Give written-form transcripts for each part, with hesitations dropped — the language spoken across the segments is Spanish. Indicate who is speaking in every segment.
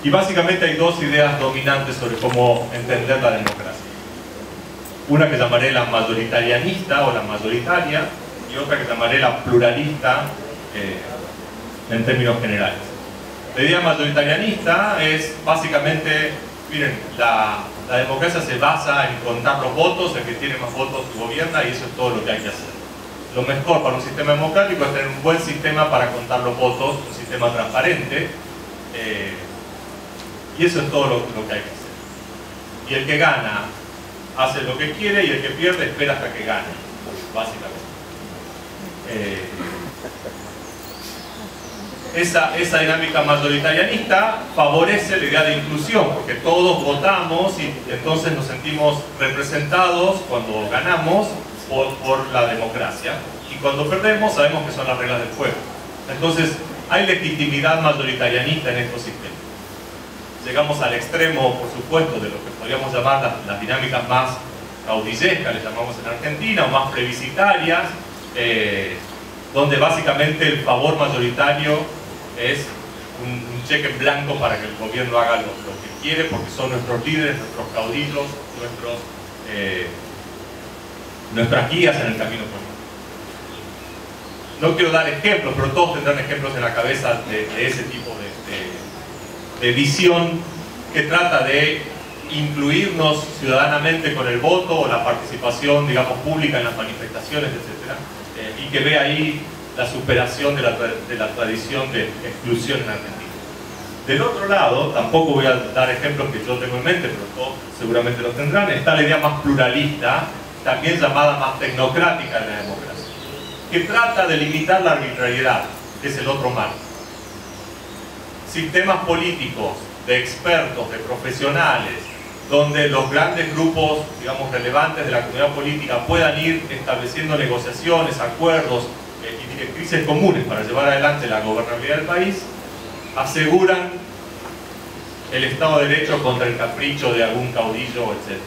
Speaker 1: Y básicamente hay dos ideas dominantes sobre cómo entender la democracia. Una que llamaré la mayoritarianista o la mayoritaria, y otra que llamaré la pluralista en términos generales. La idea mayoritarianista es básicamente, miren, la democracia se basa en contar los votos, el que tiene más votos gobierna, y eso es todo lo que hay que hacer. Lo mejor para un sistema democrático es tener un buen sistema para contar los votos, un sistema transparente, y eso es todo lo que hay que hacer. Y el que gana hace lo que quiere, y el que pierde espera hasta que gane, básicamente. Esa dinámica mayoritarianista favorece la idea de inclusión, porque todos votamos y entonces nos sentimos representados cuando ganamos por la democracia, y cuando perdemos sabemos que son las reglas del juego. Entonces hay legitimidad mayoritarianista en estos sistemas. Llegamos al extremo, por supuesto, de lo que podríamos llamar las dinámicas más caudillescas, les llamamos en Argentina, o más plebiscitarias, donde básicamente el favor mayoritario es un cheque en blanco para que el gobierno haga lo que quiere, porque son nuestros líderes, nuestros caudillos, nuestras guías en el camino político. No quiero dar ejemplos, pero todos tendrán ejemplos en la cabeza de ese tipo de visión que trata de incluirnos ciudadanamente con el voto o la participación, digamos, pública en las manifestaciones, etc. Y que ve ahí la superación de la tradición de exclusión en Argentina. Del otro lado, tampoco voy a dar ejemplos que yo tengo en mente, pero todos seguramente los tendrán, está la idea más pluralista, también llamada más tecnocrática de la democracia, que trata de limitar la arbitrariedad, que es el otro mal. Sistemas políticos de expertos, de profesionales, donde los grandes grupos, digamos, relevantes de la comunidad política puedan ir estableciendo negociaciones, acuerdos y directrices comunes para llevar adelante la gobernabilidad del país, aseguran el Estado de Derecho contra el capricho de algún caudillo, etc.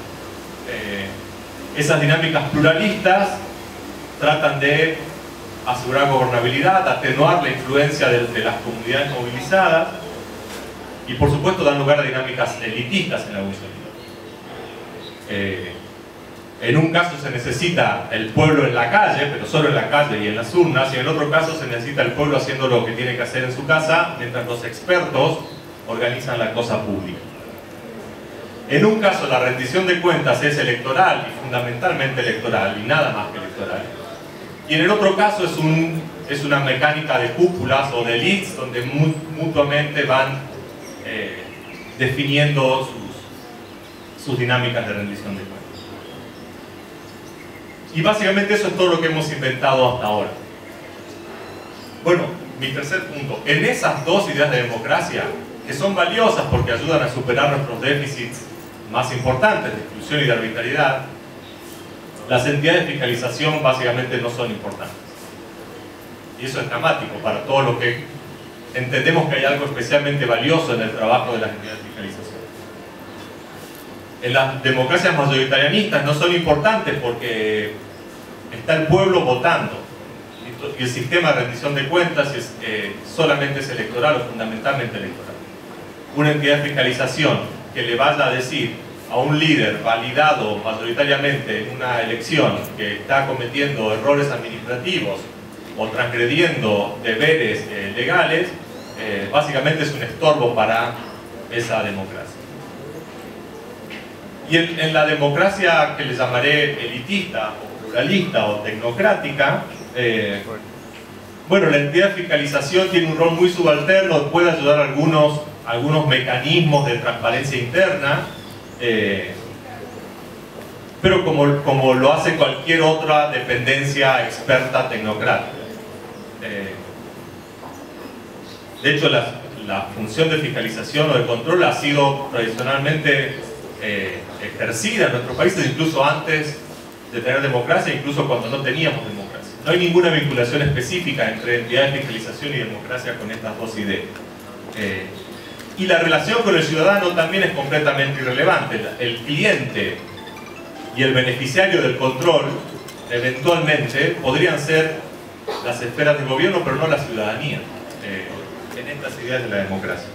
Speaker 1: Esas dinámicas pluralistas tratan de asegurar gobernabilidad, atenuar la influencia de las comunidades movilizadas, y por supuesto dan lugar a dinámicas elitistas en algún sentido. En un caso se necesita el pueblo en la calle, pero solo en la calle y en las urnas, y en el otro caso se necesita el pueblo haciendo lo que tiene que hacer en su casa, mientras los expertos organizan la cosa pública. En un caso la rendición de cuentas es electoral, y fundamentalmente electoral, y nada más que electoral. Y en el otro caso es una mecánica de cúpulas o de elites, donde mutuamente van definiendo sus dinámicas de rendición de cuentas. Y básicamente eso es todo lo que hemos inventado hasta ahora. Bueno, mi tercer punto. En esas dos ideas de democracia, que son valiosas porque ayudan a superar nuestros déficits más importantes de exclusión y de arbitrariedad, las entidades de fiscalización básicamente no son importantes. Y eso es dramático para todo lo que entendemos que hay algo especialmente valioso en el trabajo de las entidades de fiscalización. En las democracias mayoritarianistas no son importantes porque está el pueblo votando, y el sistema de rendición de cuentas solamente es electoral o fundamentalmente electoral. Una entidad de fiscalización que le vaya a decir a un líder validado mayoritariamente en una elección que está cometiendo errores administrativos o transgrediendo deberes legales, básicamente es un estorbo para esa democracia. Y en la democracia que le llamaré elitista o pluralista o tecnocrática, bueno, la entidad de fiscalización tiene un rol muy subalterno, puede ayudar a algunos mecanismos de transparencia interna, pero como lo hace cualquier otra dependencia experta tecnocrática. De hecho, la función de fiscalización o de control ha sido tradicionalmente ejercida en nuestros países, incluso antes de tener democracia, incluso cuando no teníamos democracia. No hay ninguna vinculación específica entre entidades de fiscalización y democracia con estas dos ideas. Y la relación con el ciudadano también es completamente irrelevante. El cliente y el beneficiario del control eventualmente podrían ser las esferas del gobierno, pero no la ciudadanía, en estas ideas de la democracia.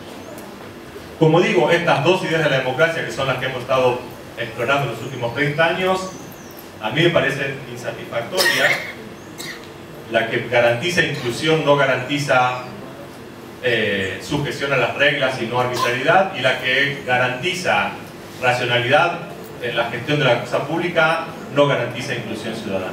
Speaker 1: Como digo, estas dos ideas de la democracia, que son las que hemos estado explorando en los últimos 30 años, a mí me parecen insatisfactorias. La que garantiza inclusión no garantiza sujeción a las reglas y no arbitrariedad, y la que garantiza racionalidad en la gestión de la cosa pública no garantiza inclusión ciudadana.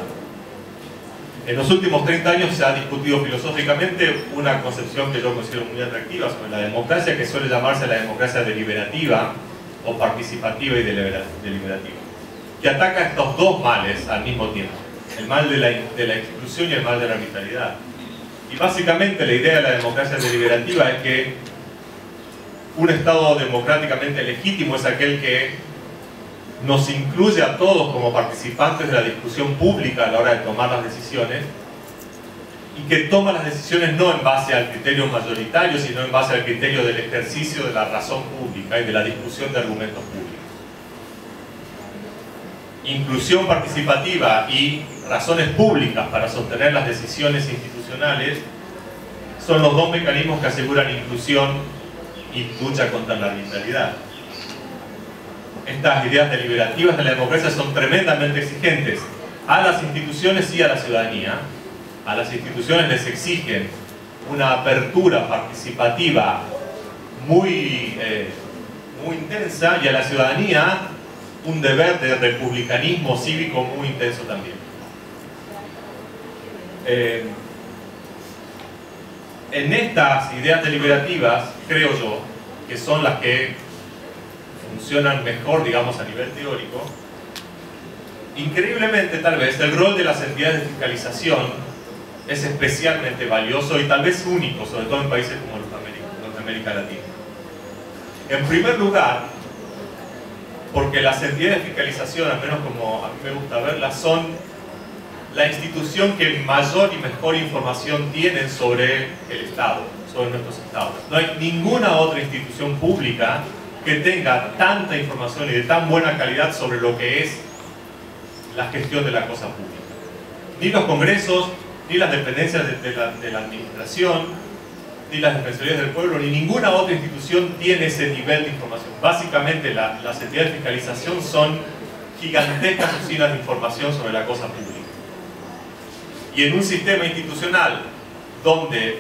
Speaker 1: En los últimos 30 años se ha discutido filosóficamente una concepción que yo considero muy atractiva sobre la democracia, que suele llamarse la democracia deliberativa o participativa y deliberativa, que ataca estos dos males al mismo tiempo: el mal de la exclusión y el mal de la arbitrariedad. Y básicamente la idea de la democracia deliberativa es que un Estado democráticamente legítimo es aquel que nos incluye a todos como participantes de la discusión pública a la hora de tomar las decisiones, y que toma las decisiones no en base al criterio mayoritario, sino en base al criterio del ejercicio de la razón pública y de la discusión de argumentos públicos. Inclusión participativa y razones públicas para sostener las decisiones institucionales son los dos mecanismos que aseguran inclusión y lucha contra la arbitrariedad. Estas ideas deliberativas de la democracia son tremendamente exigentes a las instituciones y a la ciudadanía. A las instituciones les exigen una apertura participativa muy intensa, y a la ciudadanía un deber de republicanismo cívico muy intenso también. En estas ideas deliberativas, creo yo, que son las que funcionan mejor, digamos, a nivel teórico, increíblemente tal vez el rol de las entidades de fiscalización es especialmente valioso y tal vez único, sobre todo en países como los de América Latina. En primer lugar, porque las entidades de fiscalización, al menos como a mí me gusta verlas, son la institución que mayor y mejor información tienen sobre el Estado, sobre nuestros estados. No hay ninguna otra institución pública que tenga tanta información y de tan buena calidad sobre lo que es la gestión de la cosa pública. Ni los congresos, ni las dependencias de la administración, ni las defensorías del pueblo, ni ninguna otra institución tiene ese nivel de información. Básicamente las entidades de fiscalización son gigantescas oficinas de información sobre la cosa pública. Y en un sistema institucional donde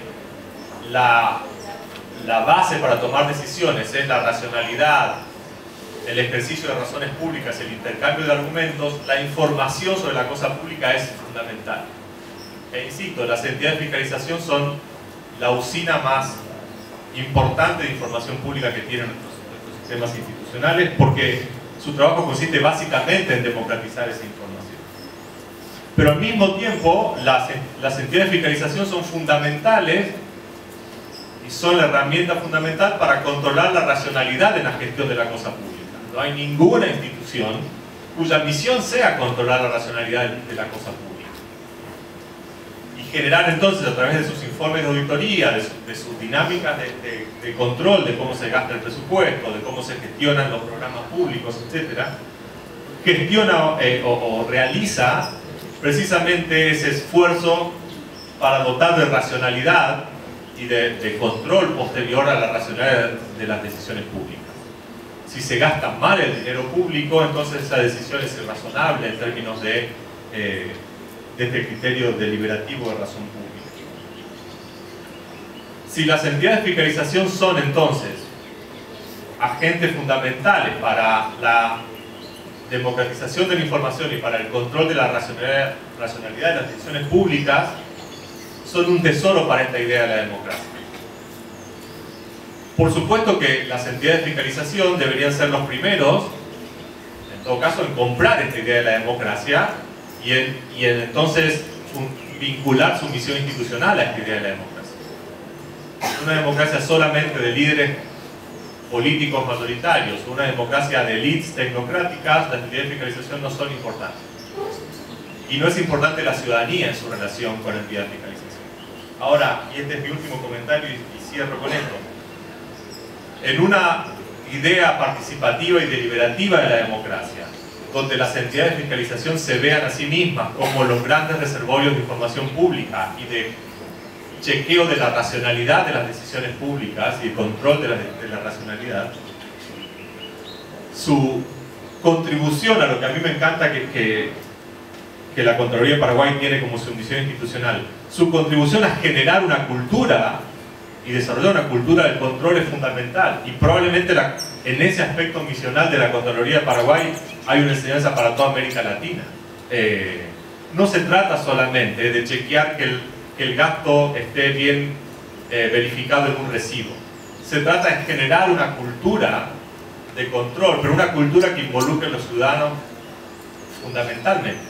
Speaker 1: la base para tomar decisiones es la racionalidad, el ejercicio de razones públicas, el intercambio de argumentos, la información sobre la cosa pública es fundamental. E insisto, las entidades de fiscalización son la usina más importante de información pública que tienen nuestros sistemas institucionales, porque su trabajo consiste básicamente en democratizar esa información. Pero al mismo tiempo, las entidades de fiscalización son fundamentales y son la herramienta fundamental para controlar la racionalidad en la gestión de la cosa pública. No hay ninguna institución cuya misión sea controlar la racionalidad de la cosa pública y generar entonces, a través de sus informes de auditoría, de sus dinámicas de control de cómo se gasta el presupuesto, de cómo se gestionan los programas públicos, etc., gestiona o realiza precisamente ese esfuerzo para dotar de racionalidad y de control posterior a la racionalidad de las decisiones públicas. Si se gasta mal el dinero público, entonces esa decisión es irrazonable en términos de este criterio deliberativo de razón pública. Si las entidades de fiscalización son entonces agentes fundamentales para la democratización de la información y para el control de la racionalidad de las decisiones públicas, son un tesoro para esta idea de la democracia. Por supuesto que las entidades de fiscalización deberían ser los primeros, en todo caso, en comprar esta idea de la democracia y en entonces vincular su misión institucional a esta idea de la democracia. Una democracia solamente de líderes políticos mayoritarios, una democracia de élites tecnocráticas, las entidades de fiscalización no son importantes. Y no es importante la ciudadanía en su relación con la entidad de fiscalización. Ahora, y este es mi último comentario y cierro con esto, en una idea participativa y deliberativa de la democracia, donde las entidades de fiscalización se vean a sí mismas como los grandes reservorios de información pública chequeo de la racionalidad de las decisiones públicas y el control de la racionalidad, su contribución a lo que a mí me encanta que la Contraloría de Paraguay tiene como su misión institucional, su contribución a generar una cultura y desarrollar una cultura del control es fundamental, y probablemente en ese aspecto misional de la Contraloría de Paraguay hay una enseñanza para toda América Latina. No se trata solamente de chequear que el gasto esté bien verificado en un recibo, se trata de generar una cultura de control, pero una cultura que involucre a los ciudadanos fundamentalmente,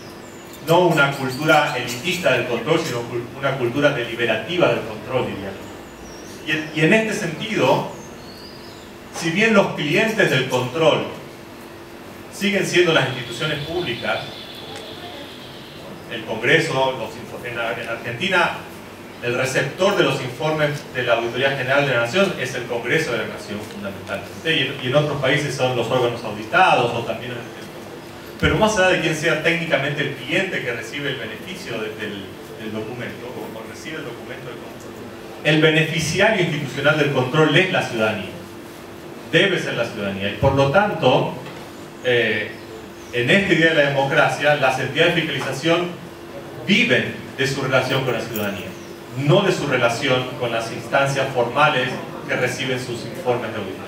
Speaker 1: no una cultura elitista del control, sino una cultura deliberativa del control, diría yo. Y en este sentido, si bien los clientes del control siguen siendo las instituciones públicas, el Congreso, en Argentina, el receptor de los informes de la Auditoría General de la Nación es el Congreso de la Nación, fundamentalmente, y en otros países son los órganos auditados o también pero más allá de quién sea técnicamente el cliente que recibe el beneficio del documento o recibe el documento del control, el beneficiario institucional del control es la ciudadanía, debe ser la ciudadanía, y por lo tanto en este Día de la Democracia las entidades de fiscalización viven de su relación con la ciudadanía, no de su relación con las instancias formales que reciben sus informes de auditoría.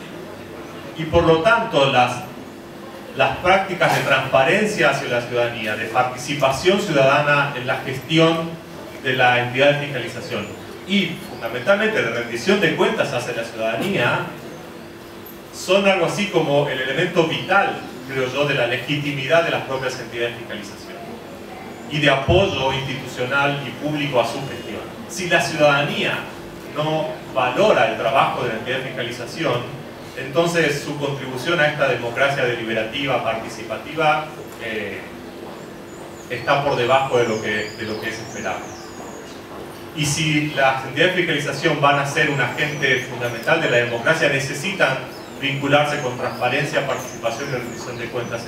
Speaker 1: Y por lo tanto las prácticas de transparencia hacia la ciudadanía, de participación ciudadana en la gestión de la entidad de fiscalización y fundamentalmente de rendición de cuentas hacia la ciudadanía son algo así como el elemento vital, creo yo, de la legitimidad de las propias entidades de fiscalización y de apoyo institucional y público a su gestión. Si la ciudadanía no valora el trabajo de la entidad de fiscalización, entonces su contribución a esta democracia deliberativa, participativa, está por debajo de lo que es esperable. Y si las entidades de fiscalización van a ser un agente fundamental de la democracia, necesitan vincularse con transparencia, participación y rendición de cuentas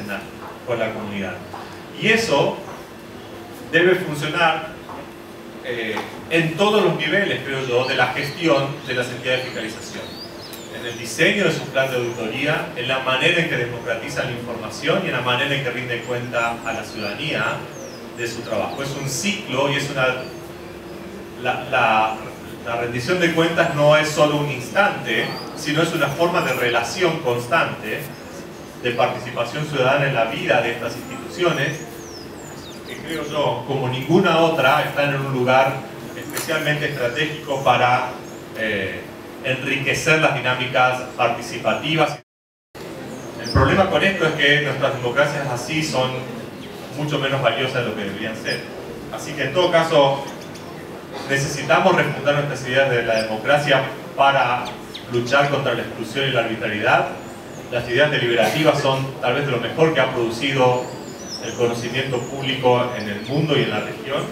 Speaker 1: con la comunidad. Y eso debe funcionar en todos los niveles, creo yo, de la gestión de las entidades de fiscalización. En el diseño de su plan de auditoría, en la manera en que democratizan la información y en la manera en que rinde cuenta a la ciudadanía de su trabajo. Es un ciclo y es la rendición de cuentas no es solo un instante, sino es una forma de relación constante, de participación ciudadana en la vida de estas instituciones, que creo yo, como ninguna otra, están en un lugar especialmente estratégico para enriquecer las dinámicas participativas. El problema con esto es que nuestras democracias así son mucho menos valiosas de lo que deberían ser. Así que en todo caso necesitamos refundar nuestras ideas de la democracia para luchar contra la exclusión y la arbitrariedad. Las ideas deliberativas son tal vez de lo mejor que ha producido el conocimiento público en el mundo y en la región.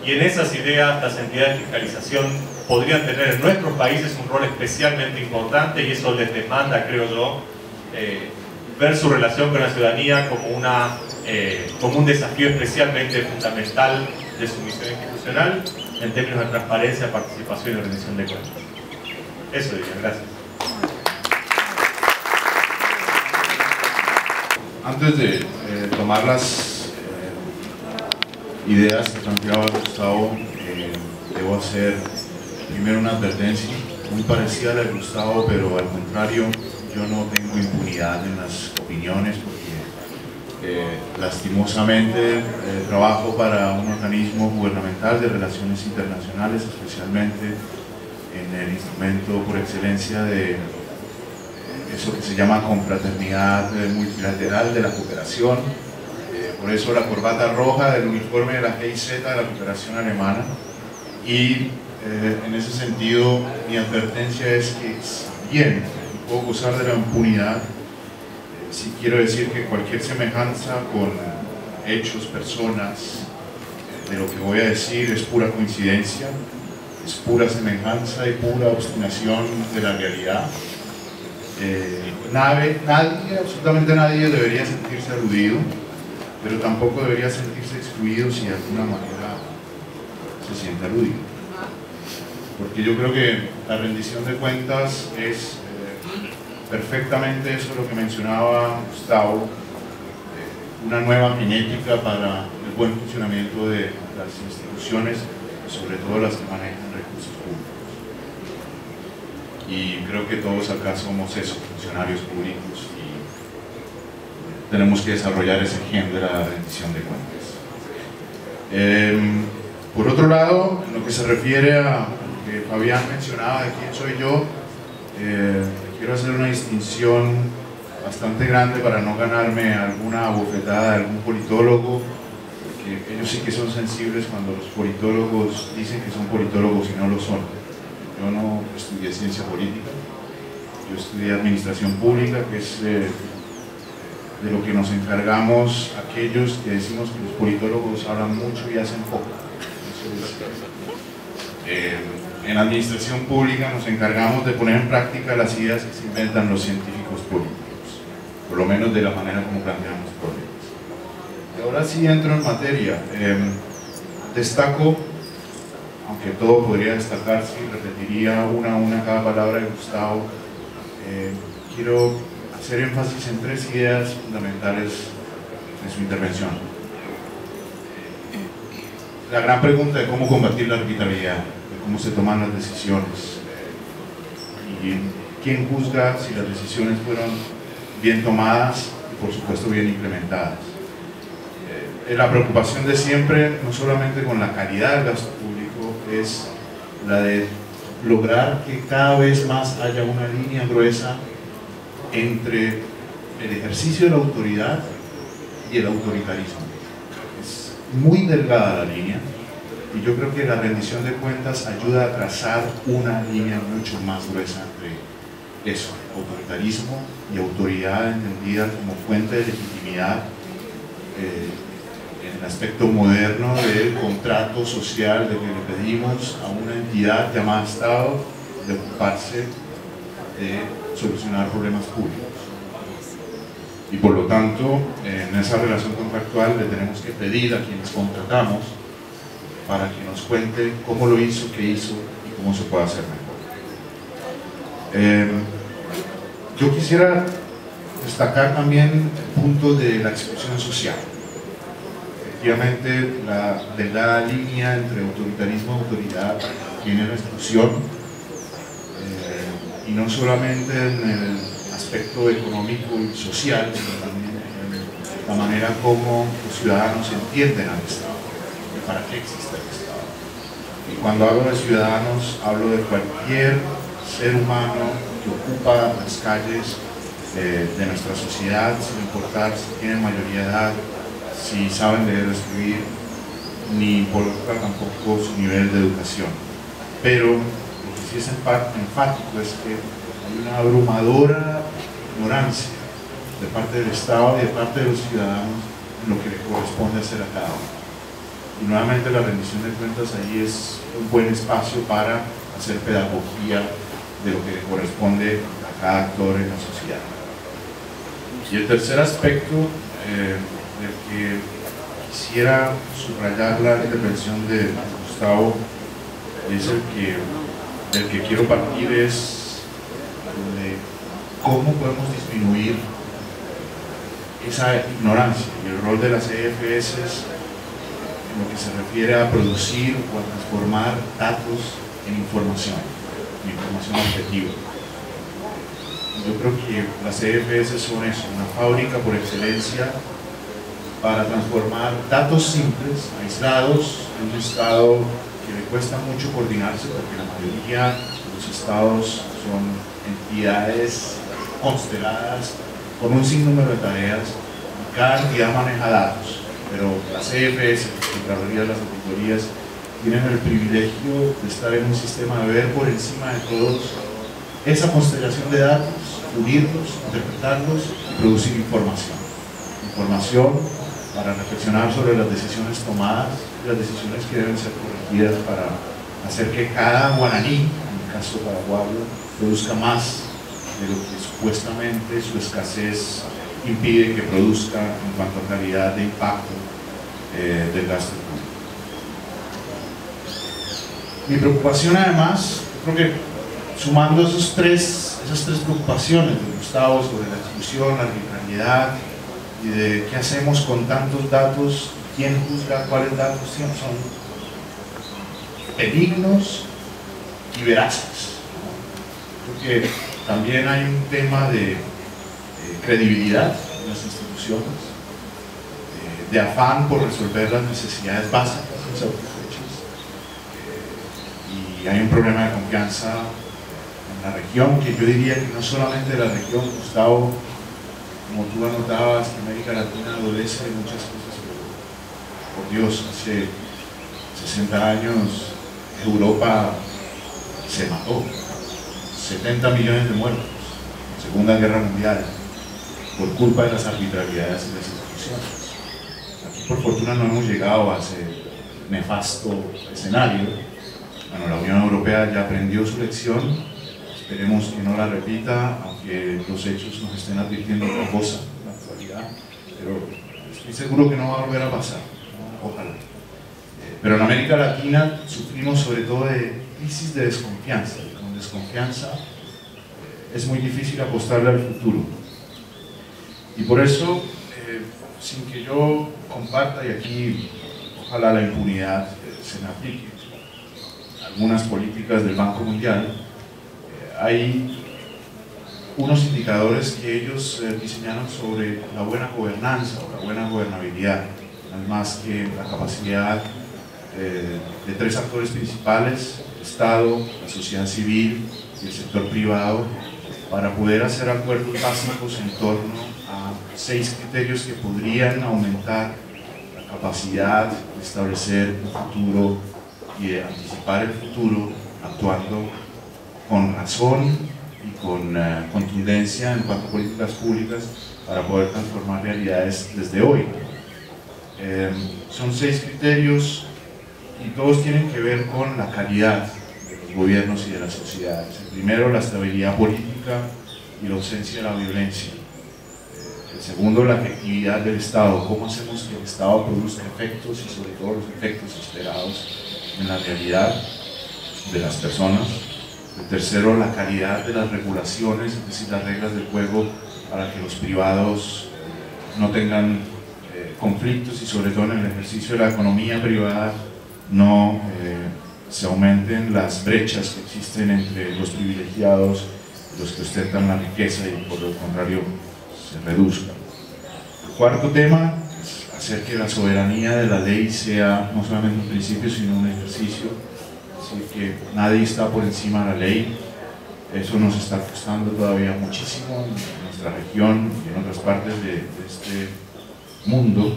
Speaker 1: Y en esas ideas las entidades de fiscalización podrían tener en nuestros países un rol especialmente importante, y eso les demanda, creo yo, ver su relación con la ciudadanía como un desafío especialmente fundamental de su misión institucional en términos de transparencia, participación y rendición de cuentas. Eso diría, gracias.
Speaker 2: Antes de tomar las ideas que planteaba Gustavo, debo hacer primero una advertencia muy parecida a la de Gustavo, pero al contrario, yo no tengo impunidad en las opiniones porque lastimosamente trabajo para un organismo gubernamental de relaciones internacionales, especialmente en el instrumento por excelencia de eso que se llama confraternidad multilateral de la cooperación. Por eso la corbata roja del uniforme de la GIZ de la cooperación alemana. Y en ese sentido mi advertencia es que si bien puedo gozar de la impunidad, sí quiero decir que cualquier semejanza con hechos, personas, de lo que voy a decir es pura coincidencia, es pura semejanza y pura obstinación de la realidad. Nadie, absolutamente nadie debería sentirse aludido, pero tampoco debería sentirse excluido si de alguna manera se siente aludido. porque yo creo que la rendición de cuentas es perfectamente eso lo que mencionaba Gustavo, una nueva genética para el buen funcionamiento de las instituciones, sobre todo las que manejan recursos públicos. Y creo que todos acá somos eso, funcionarios públicos, y tenemos que desarrollar ese gen de la rendición de cuentas. Por otro lado, en lo que se refiere a lo que Fabián mencionaba de quién soy yo, quiero hacer una distinción bastante grande para no ganarme alguna bofetada de algún politólogo, porque ellos sí que son sensibles cuando los politólogos dicen que son politólogos y no lo son. Yo no estudié ciencia política, yo estudié administración pública, que es de lo que nos encargamos aquellos que decimos que los politólogos hablan mucho y hacen poco. En administración pública nos encargamos de poner en práctica las ideas que se inventan los científicos políticos, por lo menos de la manera como planteamos problemas. Y ahora sí entro en materia. Destaco, aunque todo podría destacarse, y repetiría una a una cada palabra de Gustavo, quiero hacer énfasis en tres ideas fundamentales de su intervención. La gran pregunta de cómo combatir la arbitrariedad, de cómo se toman las decisiones, y quién juzga si las decisiones fueron bien tomadas y por supuesto bien implementadas. La preocupación de siempre, no solamente con la calidad del gasto público, es la de lograr que cada vez más haya una línea gruesa entre el ejercicio de la autoridad y el autoritarismo. Es muy delgada la línea, y yo creo que la rendición de cuentas ayuda a trazar una línea mucho más gruesa entre eso, autoritarismo y autoridad entendida como fuente de legitimidad en el aspecto moderno del contrato social, de que le pedimos a una entidad llamada Estado de ocuparse de solucionar problemas públicos. Y por lo tanto, en esa relación contractual le tenemos que pedir a quienes contratamos para que nos cuente cómo lo hizo, qué hizo y cómo se puede hacer mejor. Yo quisiera destacar también el punto de la exclusión social. Efectivamente, la delgada línea entre autoritarismo y autoridad tiene una exclusión, y no solamente en el aspecto económico y social, sino también en la manera como los ciudadanos entienden al Estado, y para qué existe el Estado. Y cuando hablo de ciudadanos, hablo de cualquier ser humano que ocupa las calles de nuestra sociedad, sin importar si tienen mayoría de edad, si saben leer o escribir, ni importa tampoco su nivel de educación. Pero lo que sí es enfático es que hay una abrumadora ignorancia de parte del Estado y de parte de los ciudadanos en lo que le corresponde hacer a cada uno. Y nuevamente la rendición de cuentas ahí es un buen espacio para hacer pedagogía de lo que le corresponde a cada actor en la sociedad. Y el tercer aspecto del que quisiera subrayar la intervención de Gustavo es del que quiero partir, es de cómo podemos disminuir esa ignorancia y el rol de las EFS en lo que se refiere a producir o a transformar datos en información objetiva. Yo creo que las EFS son eso, una fábrica por excelencia para transformar datos simples, aislados, en un estado que le cuesta mucho coordinarse, porque la mayoría de los estados son entidades consteladas con un sinnúmero de tareas, y cada entidad maneja datos, pero las EFS, las Contralorías, las auditorías, tienen el privilegio de estar en un sistema de ver por encima de todos esa constelación de datos, unirlos, interpretarlos y producir información para reflexionar sobre las decisiones tomadas, las decisiones que deben ser corregidas para hacer que cada guaraní, en el caso paraguayo, produzca más de lo que supuestamente su escasez impide que produzca en cuanto a calidad de impacto del gasto público. Mi preocupación además, creo que sumando esas tres preocupaciones de Gustavo sobre la exclusión, la arbitrariedad y de qué hacemos con tantos datos, quién juzga cuáles datos son benignos y veraces. Creo que también hay un tema de credibilidad en las instituciones, de afán por resolver las necesidades básicas insatisfechas, y hay un problema de confianza en la región, que yo diría que no solamente de la región, Gustavo, como tú anotabas, que América Latina adolece de muchas cosas, pero por Dios, hace 60 años Europa se mató, 70 millones de muertos, Segunda Guerra Mundial, por culpa de las arbitrariedades de las instituciones. Aquí por fortuna no hemos llegado a ese nefasto escenario. Bueno, la Unión Europea ya aprendió su lección, esperemos que no la repita, aunque los hechos nos estén advirtiendo otra cosa en la actualidad, pero estoy seguro que no va a volver a pasar, ¿no? Ojalá. Pero en América Latina sufrimos sobre todo de crisis de desconfianza, y con desconfianza es muy difícil apostarle al futuro. Y por eso, sin que yo comparta, y aquí ojalá la impunidad se me aplique, algunas políticas del Banco Mundial, hay unos indicadores que ellos diseñaron sobre la buena gobernanza o la buena gobernabilidad, más que la capacidad de tres actores principales: el Estado, la sociedad civil y el sector privado, para poder hacer acuerdos básicos en torno a 6 criterios que podrían aumentar la capacidad de establecer un futuro y de anticipar el futuro, actuando con razón y con contundencia en cuanto a políticas públicas para poder transformar realidades desde hoy. Son 6 criterios y todos tienen que ver con la calidad de los gobiernos y de las sociedades. El primero, la estabilidad política y la ausencia de la violencia. El segundo, la efectividad del Estado, cómo hacemos que el Estado produzca efectos y sobre todo los efectos esperados en la realidad de las personas. El tercero, la calidad de las regulaciones, es decir, las reglas del juego para que los privados no tengan conflictos y sobre todo en el ejercicio de la economía privada no se aumenten las brechas que existen entre los privilegiados y los que ostentan la riqueza y por lo contrario se reduzca. El cuarto tema es hacer que la soberanía de la ley sea no solamente un principio sino un ejercicio, es decir, que nadie está por encima de la ley. Eso nos está costando todavía muchísimo en nuestra región y en otras partes de este mundo.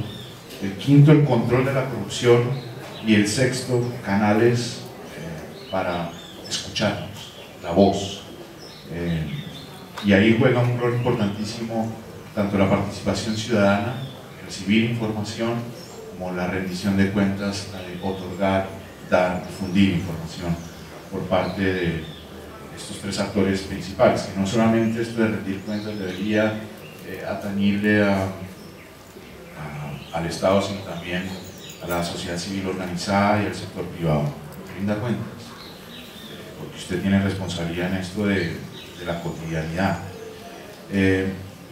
Speaker 2: El quinto, el control de la corrupción, y el sexto, canales para escucharnos, la voz. Y ahí juega un rol importantísimo tanto la participación ciudadana, recibir información, como la rendición de cuentas, la de otorgar, dar, difundir información por parte de estos 3 actores principales, que no solamente esto de rendir cuentas debería atañirle al Estado, sino también a la sociedad civil organizada y al sector privado, que rinda cuentas, porque usted tiene responsabilidad en esto de la cotidianidad.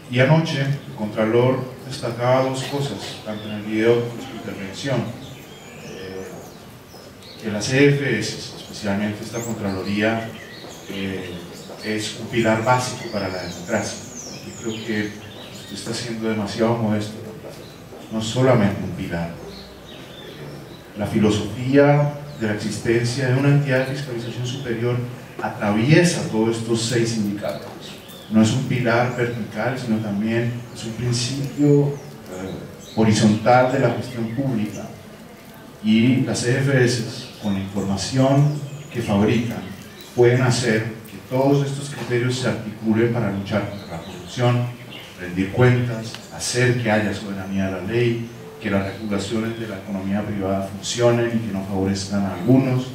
Speaker 2: Y anoche el Contralor destacaba 2 cosas, tanto en el video como en su intervención, que las CFS, especialmente esta Contraloría, es un pilar básico para la democracia. Yo creo que usted está siendo demasiado modesto, no solamente un pilar. La filosofía de la existencia de una entidad de fiscalización superior atraviesa todos estos 6 indicadores. No es un pilar vertical, sino también es un principio horizontal de la gestión pública. Y las CFS, con la información que fabrican, pueden hacer que todos estos criterios se articulen para luchar contra la corrupción, rendir cuentas, hacer que haya soberanía de la ley, que las regulaciones de la economía privada funcionen y que no favorezcan a algunos,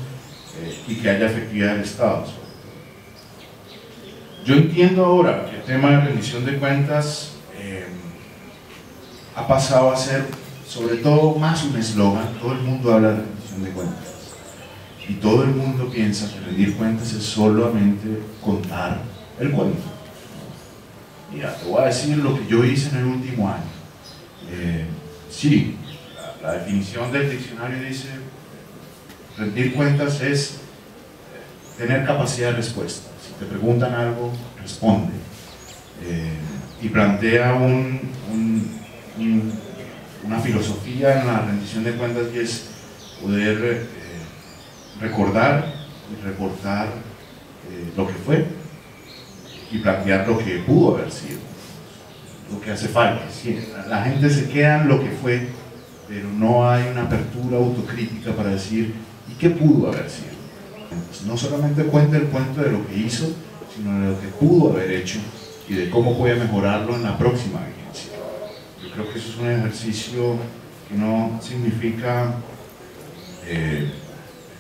Speaker 2: y que haya efectividad del Estado. Yo entiendo ahora que el tema de rendición de cuentas ha pasado a ser sobre todo más un eslogan. Todo el mundo habla de rendición de cuentas, Y todo el mundo piensa que rendir cuentas es solamente contar el cuento. Mira, te voy a decir lo que yo hice en el último año. Sí, la definición del diccionario dice: rendir cuentas es tener capacidad de respuesta. Si te preguntan algo, responde. Y plantea una filosofía en la rendición de cuentas, y es poder recordar y reportar lo que fue y plantear lo que pudo haber sido, lo que hace falta. Sí, la gente se queda en lo que fue, pero no hay una apertura autocrítica para decir ¿y qué pudo haber sido? Entonces, no solamente cuenta el cuento de lo que hizo, sino de lo que pudo haber hecho y de cómo puede mejorarlo en la próxima vigencia. Yo creo que eso es un ejercicio que no significa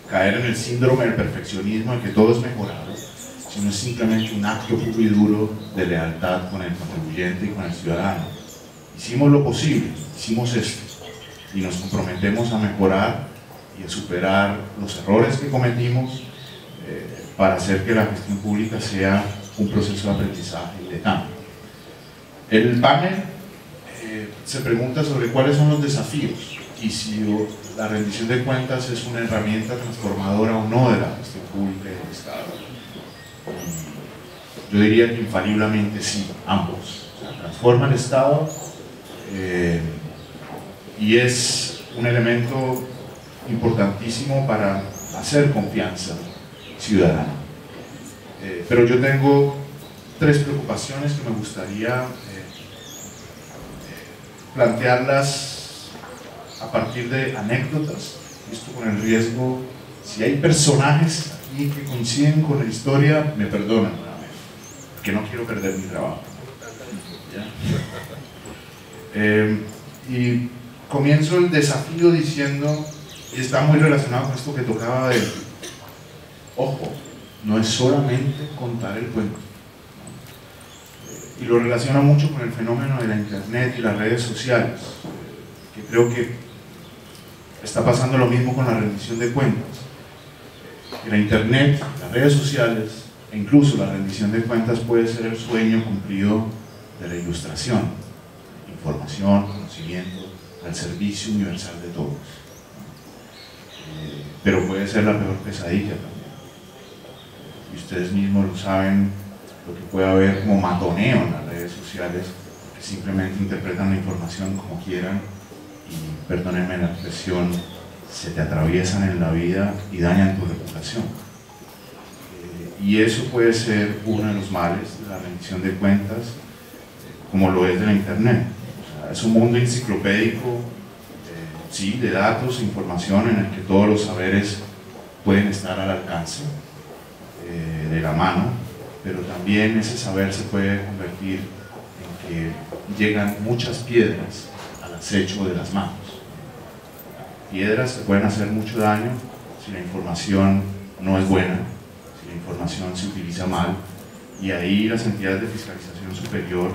Speaker 2: caer en el síndrome del perfeccionismo, en que todo es mejorable, sino es simplemente un acto puro y duro de lealtad con el contribuyente y con el ciudadano. Hicimos lo posible, hicimos esto, y nos comprometemos a mejorar y a superar los errores que cometimos para hacer que la gestión pública sea un proceso de aprendizaje y de cambio. El panel se pregunta sobre cuáles son los desafíos y si la rendición de cuentas es una herramienta transformadora o no de la gestión pública y del Estado. Yo diría que infaliblemente sí, ambos. O sea, transforma el Estado y es un elemento importantísimo para hacer confianza ciudadana. Pero yo tengo tres preocupaciones que me gustaría plantearlas a partir de anécdotas, esto con el riesgo, si hay personajes aquí que coinciden con la historia, me perdonan, porque no quiero perder mi trabajo. Y comienzo el desafío diciendo, y está muy relacionado con esto que tocaba de, ojo, no es solamente contar el cuento, y lo relaciona mucho con el fenómeno de la internet y las redes sociales, que creo que está pasando lo mismo con la rendición de cuentas. La internet, las redes sociales e incluso la rendición de cuentas puede ser el sueño cumplido de la ilustración, información, conocimiento al servicio universal de todos, pero puede ser la peor pesadilla también, y ustedes mismos lo saben, lo que puede haber como matoneo en las redes sociales, que simplemente interpretan la información como quieran y, perdónenme la expresión, se te atraviesan en la vida y dañan tu reputación. Y eso puede ser uno de los males de la rendición de cuentas, como lo es de la internet. O sea, es un mundo enciclopédico, sí, de datos e información en el que todos los saberes pueden estar al alcance de la mano, pero también ese saber se puede convertir en que llegan muchas piedras al acecho de las manos. Piedras que pueden hacer mucho daño si la información no es buena, si la información se utiliza mal, y ahí las entidades de fiscalización superior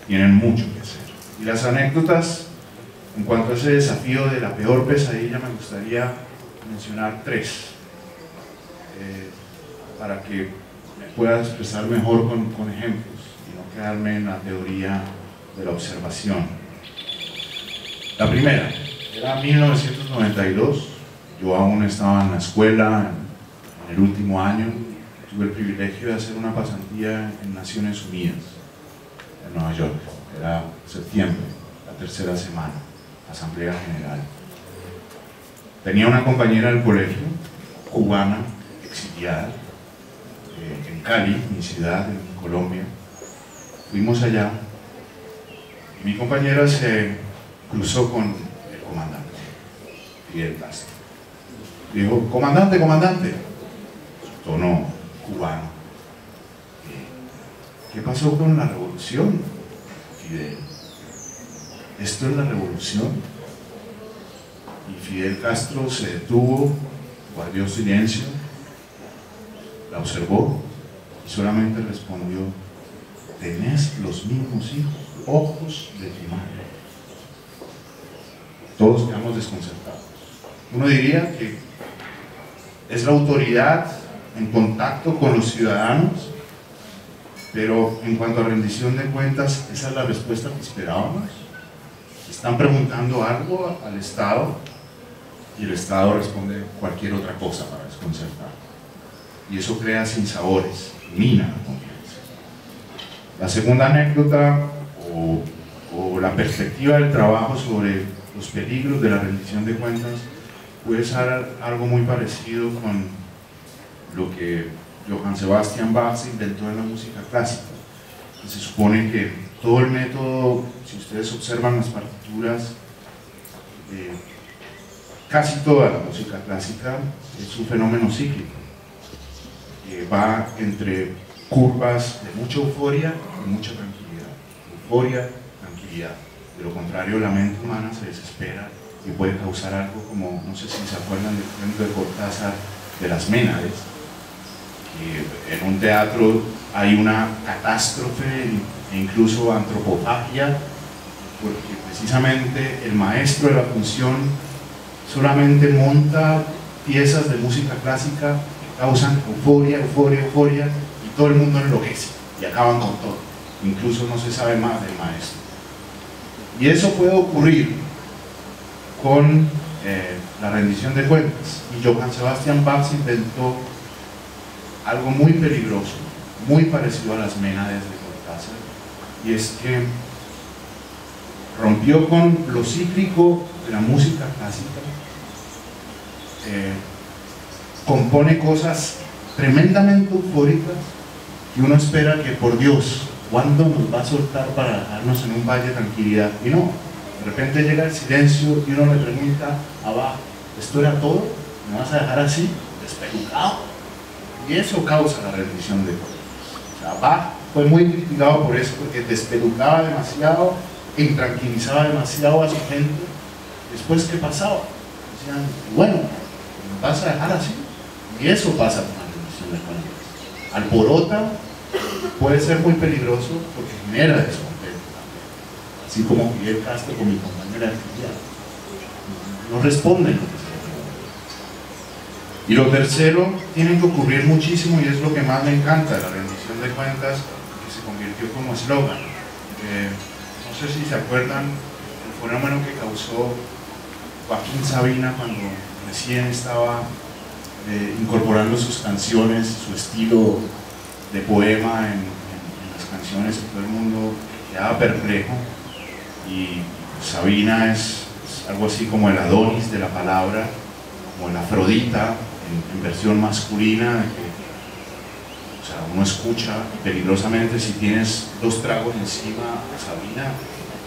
Speaker 2: tienen mucho que hacer. Y las anécdotas, en cuanto a ese desafío de la peor pesadilla, me gustaría mencionar tres, para que me pueda expresar mejor con ejemplos y no quedarme en la teoría de la observación. La primera, era 1992, yo aún estaba en la escuela, en el último año, tuve el privilegio de hacer una pasantía en Naciones Unidas, en Nueva York, era septiembre, la tercera semana, Asamblea General. Tenía una compañera del colegio, cubana, exiliada, en Cali, mi ciudad, en Colombia. Fuimos allá y mi compañera se cruzó con el comandante Fidel Castro. Dijo, comandante, comandante, su tono cubano. ¿Qué pasó con la revolución, Fidel? ¿Esto es la revolución? Y Fidel Castro se detuvo, guardó silencio, la observó y solamente respondió, tenés los mismos ojos de tu madre. Todos quedamos desconcertados. uno diría que es la autoridad en contacto con los ciudadanos, pero en cuanto a rendición de cuentas, esa es la respuesta que esperábamos. Están preguntando algo al Estado y el Estado responde cualquier otra cosa para desconcertar. Y eso crea sinsabores, mina la confianza. La segunda anécdota o la perspectiva del trabajo sobre los peligros de la rendición de cuentas puede ser algo muy parecido con lo que Johann Sebastian Bach inventó en la música clásica. Se supone que todo el método, si ustedes observan las partituras, casi toda la música clásica es un fenómeno cíclico, que va entre curvas de mucha euforia y mucha tranquilidad. Euforia, tranquilidad. De lo contrario, la mente humana se desespera y puede causar algo como, no sé si se acuerdan del cuento de Cortázar de las Ménades, que en un teatro hay una catástrofe e incluso antropofagia, porque precisamente el maestro de la función solamente monta piezas de música clásica que causan euforia, euforia, euforia, y todo el mundo enloquece y acaban con todo, incluso no se sabe más del maestro. Y eso puede ocurrir con la rendición de cuentas, y Johann Sebastian Bach inventó algo muy peligroso, muy parecido a las Ménades de Cortázar, y es que rompió con lo cíclico de la música clásica, compone cosas tremendamente eufóricas y uno espera que, por Dios, ¿cuándo nos va a soltar para dejarnos en un valle de tranquilidad? Y no, de repente llega el silencio y uno le pregunta a Bach, ¿esto era todo? ¿Me vas a dejar así, despelucado? Y eso causa la rendición de cuentas. O sea, Bach fue muy criticado por eso, porque despelucaba demasiado e intranquilizaba demasiado a su gente. Después, ¿qué pasaba? Decían, bueno, ¿me vas a dejar así? Y eso pasa con la rendición de cuentas. Alborota, puede ser muy peligroso porque genera descontento también. Así como Fidel Castro con mi compañera de filial. No responden lo que se quiere. Y lo tercero, tiene que ocurrir muchísimo, y es lo que más me encanta de la rendición de cuentas, que se convirtió como eslogan. No sé si se acuerdan el fenómeno que causó Joaquín Sabina cuando recién estaba incorporando sus canciones, su estilo de poema en las canciones, y todo el mundo quedaba perplejo. Y Sabina es algo así como el Adonis de la palabra, como el Afrodita en versión masculina, de que, o sea, uno escucha peligrosamente, si tienes 2 tragos encima de Sabina,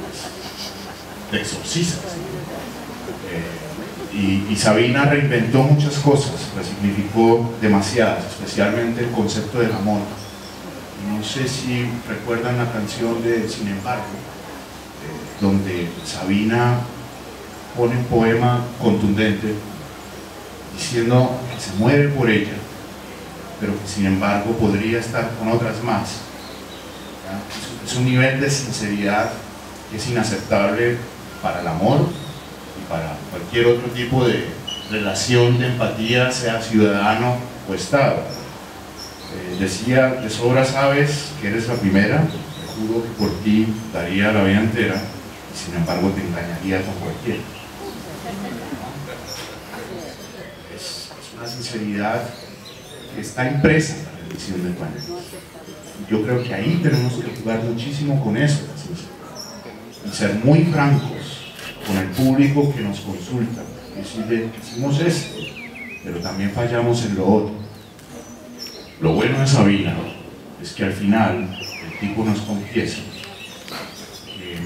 Speaker 2: pues, te exorcizas. Y Sabina reinventó muchas cosas, resignificó demasiadas, especialmente el concepto del amor. No sé si recuerdan la canción de Sin embargo, donde Sabina pone un poema contundente diciendo que se muere por ella, pero que sin embargo podría estar con otras más. ¿Ya? Es un nivel de sinceridad que es inaceptable para el amor y para cualquier otro tipo de relación de empatía, sea ciudadano o Estado. Decía, de sobra sabes que eres la primera, te juro que por ti daría la vida entera, y sin embargo te engañaría con cualquiera. Es una sinceridad que está impresa en la rendición de cuentas. Yo creo que ahí tenemos que jugar muchísimo con eso, y ser muy francos con el público que nos consulta, decirle, hicimos esto, pero también fallamos en lo otro. Lo bueno de Sabina es que al final el tipo nos confiesa que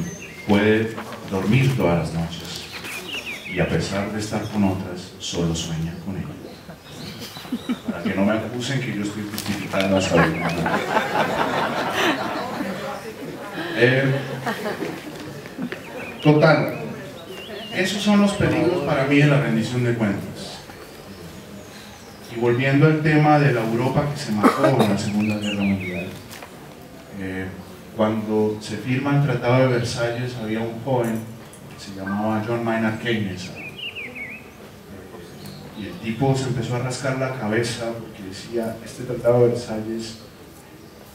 Speaker 2: puede dormir todas las noches y, a pesar de estar con otras, solo sueña con ella. Para que no me acusen que yo estoy justificando a Sabina. Total, esos son los peligros para mí de la rendición de cuentas. Y volviendo al tema de la Europa que se mató en la Segunda Guerra Mundial, cuando se firma el Tratado de Versalles había un joven que se llamaba John Maynard Keynes, y el tipo se empezó a rascar la cabeza porque decía, este Tratado de Versalles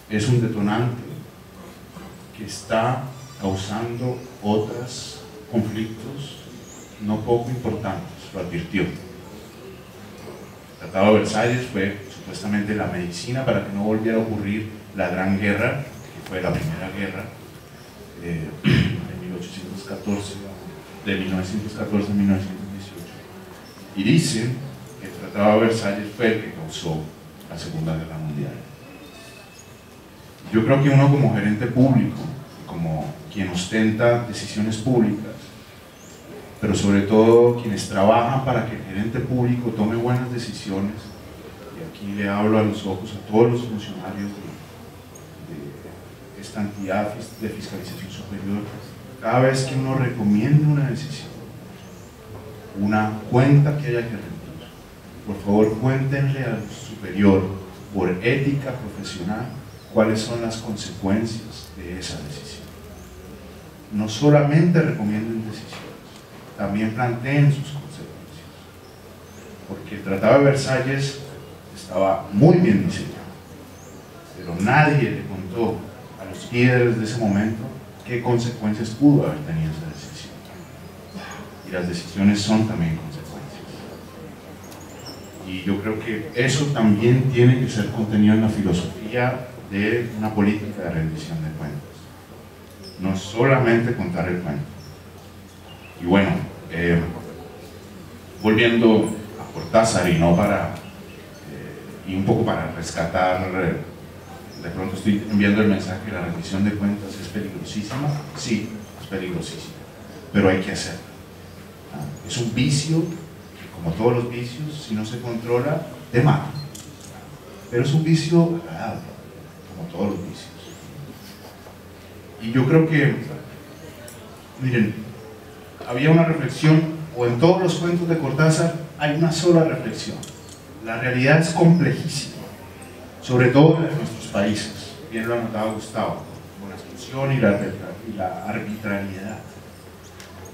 Speaker 2: es un detonante que está causando otros conflictos no poco importantes, lo advirtió. El Tratado de Versalles fue supuestamente la medicina para que no volviera a ocurrir la Gran Guerra, que fue la Primera Guerra de 1914 a 1918. Y dicen que el Tratado de Versalles fue el que causó la Segunda Guerra Mundial. Yo creo que uno como gerente público, como quien ostenta decisiones públicas, pero sobre todo quienes trabajan para que el gerente público tome buenas decisiones, y aquí le hablo a los ojos a todos los funcionarios de esta entidad de fiscalización superior, cada vez que uno recomiende una decisión, una cuenta que haya que rendir, por favor cuéntenle al superior, por ética profesional, cuáles son las consecuencias de esa decisión. No solamente recomienden decisiones, también planteen sus consecuencias, porque el Tratado de Versalles estaba muy bien diseñado, pero nadie le contó a los líderes de ese momento qué consecuencias pudo haber tenido esa decisión, y las decisiones son también consecuencias, y yo creo que eso también tiene que ser contenido en la filosofía de una política de rendición de cuentas, no solamente contar el cuento. Y bueno, volviendo a Cortázar, y no para y un poco para rescatar, de pronto estoy enviando el mensaje que la rendición de cuentas es peligrosísima. Sí, es peligrosísima, pero hay que hacerlo. Es un vicio que, como todos los vicios, si no se controla, te mata, pero es un vicio agradable, como todos los vicios. Y yo creo que, miren, había una reflexión, o en todos los cuentos de Cortázar hay una sola reflexión: la realidad es complejísima, sobre todo en nuestros países, bien lo ha notado Gustavo, con la exclusión y la arbitrariedad,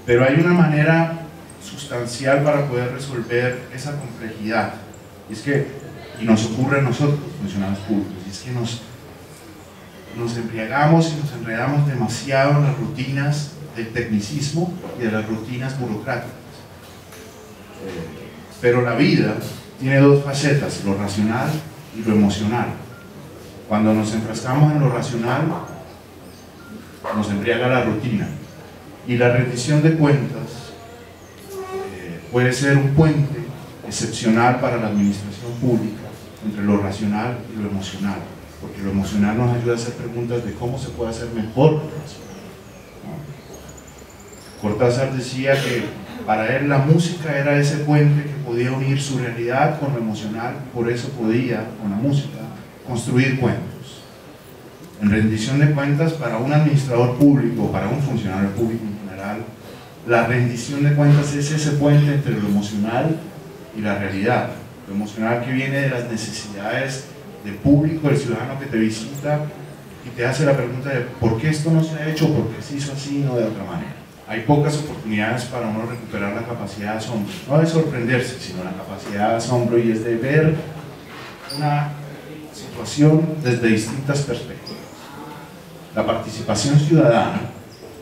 Speaker 2: pero hay una manera sustancial para poder resolver esa complejidad, y nos ocurre a nosotros, funcionarios públicos, y es que nos embriagamos y nos enredamos demasiado en las rutinas del tecnicismo y de las rutinas burocráticas. Pero la vida tiene dos facetas, lo racional y lo emocional. Cuando nos enfrascamos en lo racional, nos embriaga la rutina, y la rendición de cuentas puede ser un puente excepcional para la administración pública entre lo racional y lo emocional, porque lo emocional nos ayuda a hacer preguntas de cómo se puede hacer mejor lo racional. Cortázar decía que para él la música era ese puente que podía unir su realidad con lo emocional, por eso podía, con la música, construir cuentos. En rendición de cuentas, para un administrador público, para un funcionario público en general, la rendición de cuentas es ese puente entre lo emocional y la realidad. Lo emocional que viene de las necesidades del público, del ciudadano que te visita y te hace la pregunta de ¿por qué esto no se ha hecho? ¿Por qué se hizo así y no de otra manera? Hay pocas oportunidades para uno recuperar la capacidad de asombro, no de sorprenderse, sino la capacidad de asombro, y es de ver una situación desde distintas perspectivas. La participación ciudadana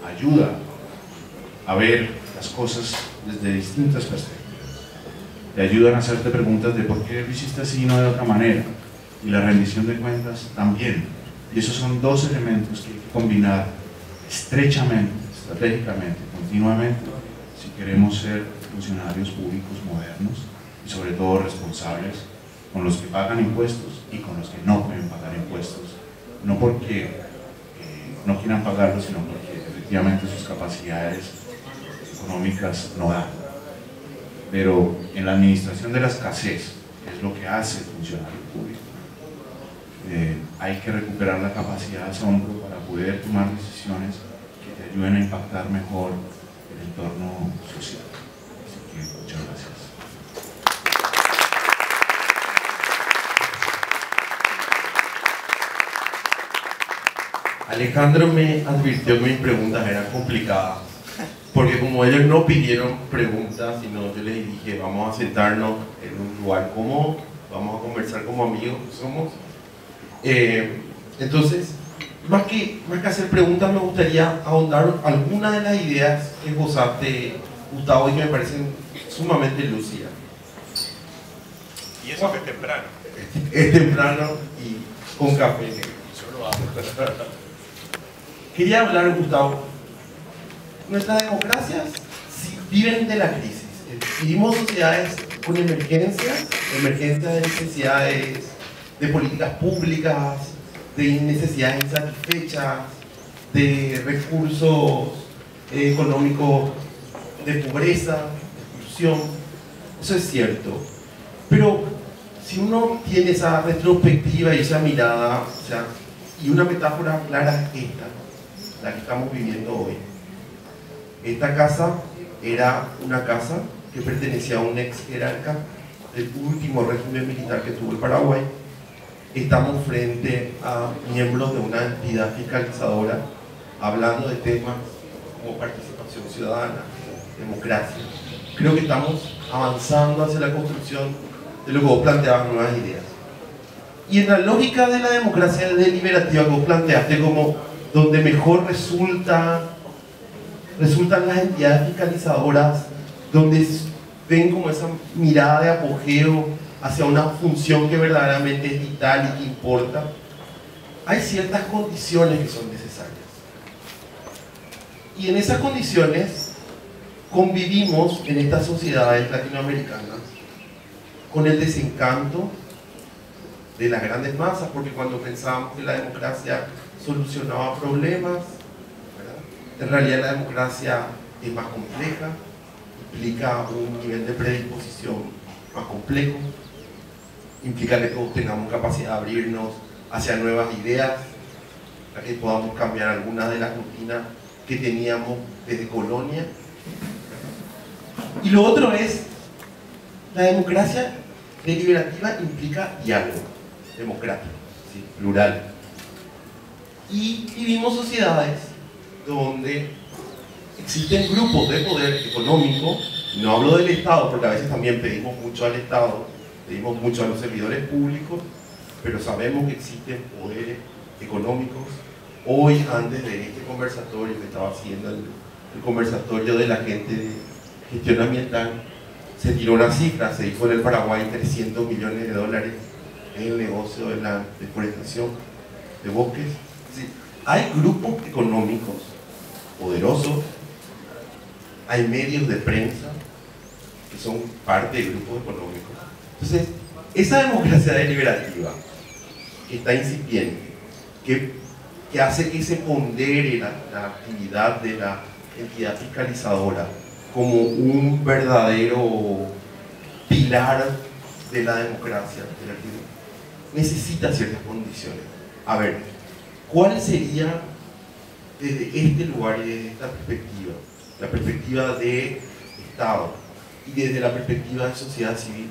Speaker 2: ayuda a ver las cosas desde distintas perspectivas. Te ayudan a hacerte preguntas de por qué lo hiciste así y no de otra manera, y la rendición de cuentas también. Y esos son dos elementos que hay que combinar estrechamente, estratégicamente, continuamente, si queremos ser funcionarios públicos modernos y sobre todo responsables con los que pagan impuestos y con los que no pueden pagar impuestos, no porque no quieran pagarlos, sino porque efectivamente sus capacidades económicas no dan. Pero en la administración de la escasez, que es lo que hace el funcionario público, hay que recuperar la capacidad de asombro para poder tomar decisiones que te ayuden a impactar mejor el entorno social. Así que muchas gracias.
Speaker 3: Alejandro me advirtió que mis preguntas eran complicadas, porque como ellos no pidieron preguntas, sino yo les dije, vamos a sentarnos en un lugar cómodo, vamos a conversar como amigos que somos. Entonces, más que hacer preguntas, me gustaría ahondar algunas de las ideas que esbozaste, Gustavo, y que me parecen sumamente lúcidas.
Speaker 1: Y eso que es temprano.
Speaker 3: Es temprano y con café.
Speaker 1: Yo lo hago.
Speaker 3: Quería hablar, Gustavo. Nuestras democracias viven de la crisis. Vivimos sociedades con emergencias de necesidades de políticas públicas, de necesidades insatisfechas, de recursos económicos, de pobreza, de exclusión. Eso es cierto. Pero si uno tiene esa retrospectiva y esa mirada, o sea, y una metáfora clara es esta, la que estamos viviendo hoy. Esta casa era una casa que pertenecía a un ex jerarca del último régimen militar que tuvo el Paraguay. Estamos frente a miembros de una entidad fiscalizadora hablando de temas como participación ciudadana, democracia. Creo que estamos avanzando hacia la construcción de lo que vos planteabas, nuevas ideas. Y en la lógica de la democracia deliberativa que vos planteaste como donde mejor resultan las entidades fiscalizadoras, donde ven como esa mirada de apogeo hacia una función que verdaderamente es vital y que importa, hay ciertas condiciones que son necesarias. Y en esas condiciones convivimos en estas sociedades latinoamericanas con el desencanto de las grandes masas, porque cuando pensábamos que la democracia solucionaba problemas, ¿verdad? En realidad la democracia es más compleja, implica un nivel de predisposición más complejo, implica que todos tengamos capacidad de abrirnos hacia nuevas ideas, para que podamos cambiar algunas de las rutinas que teníamos desde colonia. Y lo otro es, la democracia deliberativa implica diálogo democrático, ¿sí? Plural. Y vivimos sociedades donde existen grupos de poder económico, no hablo del Estado, porque a veces también pedimos mucho al Estado, pedimos mucho a los servidores públicos, pero sabemos que existen poderes económicos. Hoy, antes de este conversatorio que estaba haciendo, el conversatorio de la gente de gestión ambiental, se tiró una cifra, se dijo en el Paraguay 300 millones de dólares en el negocio de la deforestación de bosques. Es decir, hay grupos económicos poderosos, hay medios de prensa que son parte de grupos económicos. Entonces, esa democracia deliberativa que está incipiente, que hace que se pondere la actividad de la entidad fiscalizadora como un verdadero pilar de la democracia, necesita ciertas condiciones. A ver, ¿cuál sería desde este lugar y desde esta perspectiva, la perspectiva de Estado y desde la perspectiva de sociedad civil,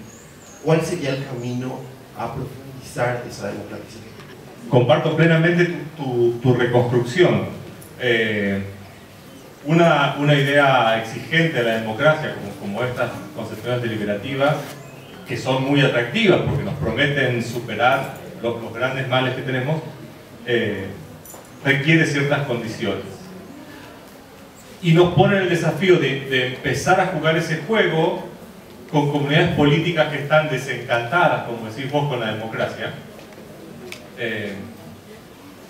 Speaker 3: cuál sería el camino a profundizar esa democratización?
Speaker 1: Comparto plenamente tu reconstrucción. Una idea exigente de la democracia, como estas concepciones deliberativas, que son muy atractivas porque nos prometen superar los grandes males que tenemos, requiere ciertas condiciones. Y nos pone el desafío de empezar a jugar ese juego con comunidades políticas que están desencantadas, como decís vos, con la democracia,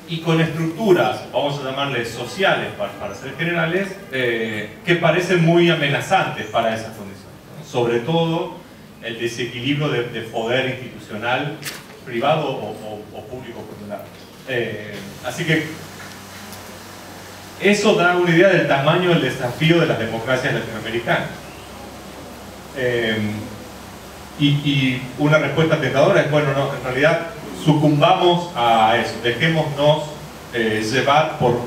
Speaker 1: y con estructuras, vamos a llamarles sociales para ser generales, que parecen muy amenazantes para esas condiciones, ¿no? Sobre todo el desequilibrio de poder institucional privado o público por un lado. Así que eso da una idea del tamaño del desafío de las democracias latinoamericanas. Y una respuesta tentadora es, bueno, no, en realidad sucumbamos a eso, dejémonos llevar por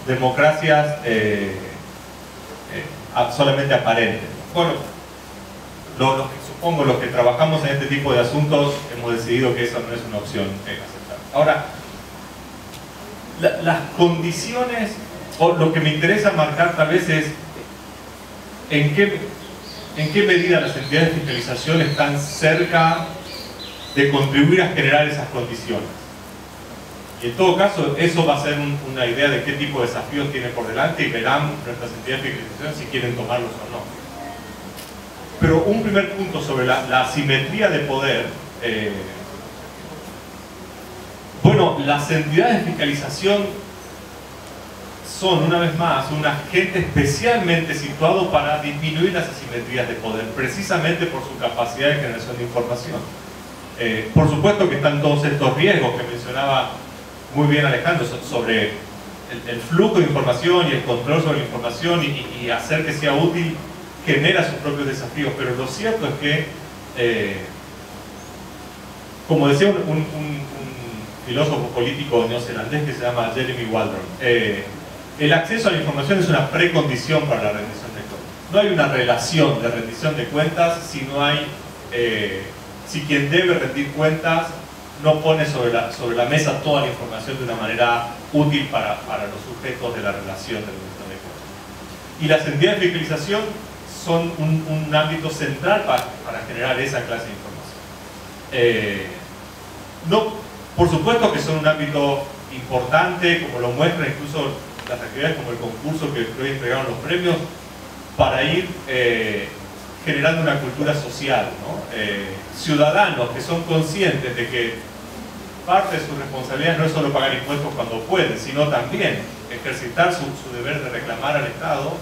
Speaker 1: democracias solamente aparentes. Bueno, supongo los que trabajamos en este tipo de asuntos hemos decidido que esa no es una opción aceptable. Ahora, las condiciones o lo que me interesa marcar tal vez es en qué medida las entidades de fiscalización están cerca de contribuir a generar esas condiciones. Y en todo caso, eso va a ser una idea de qué tipo de desafíos tiene por delante y verán nuestras entidades de fiscalización si quieren tomarlos o no. Pero un primer punto sobre la asimetría de poder. Bueno, las entidades de fiscalización son, una vez más, un agente especialmente situado para disminuir las asimetrías de poder, precisamente por su capacidad de generación de información. Por supuesto que están todos estos riesgos que mencionaba muy bien Alejandro sobre el flujo de información y el control sobre la información y hacer que sea útil genera sus propios desafíos, pero lo cierto es que, como decía un filósofo político neozelandés que se llama Jeremy Waldron, el acceso a la información es una precondición para la rendición de cuentas. No hay una relación de rendición de cuentas si no hay, si quien debe rendir cuentas no pone sobre la mesa toda la información de una manera útil para los sujetos de la relación de rendición de cuentas. Y las entidades de fiscalización son un ámbito central para generar esa clase de información. No, por supuesto que son un ámbito importante, como lo muestra incluso las actividades como el concurso que hoy entregaron los premios, para ir generando una cultura social, ¿no? Ciudadanos que son conscientes de que parte de su responsabilidad no es solo pagar impuestos cuando pueden, sino también ejercitar su deber de reclamar al Estado.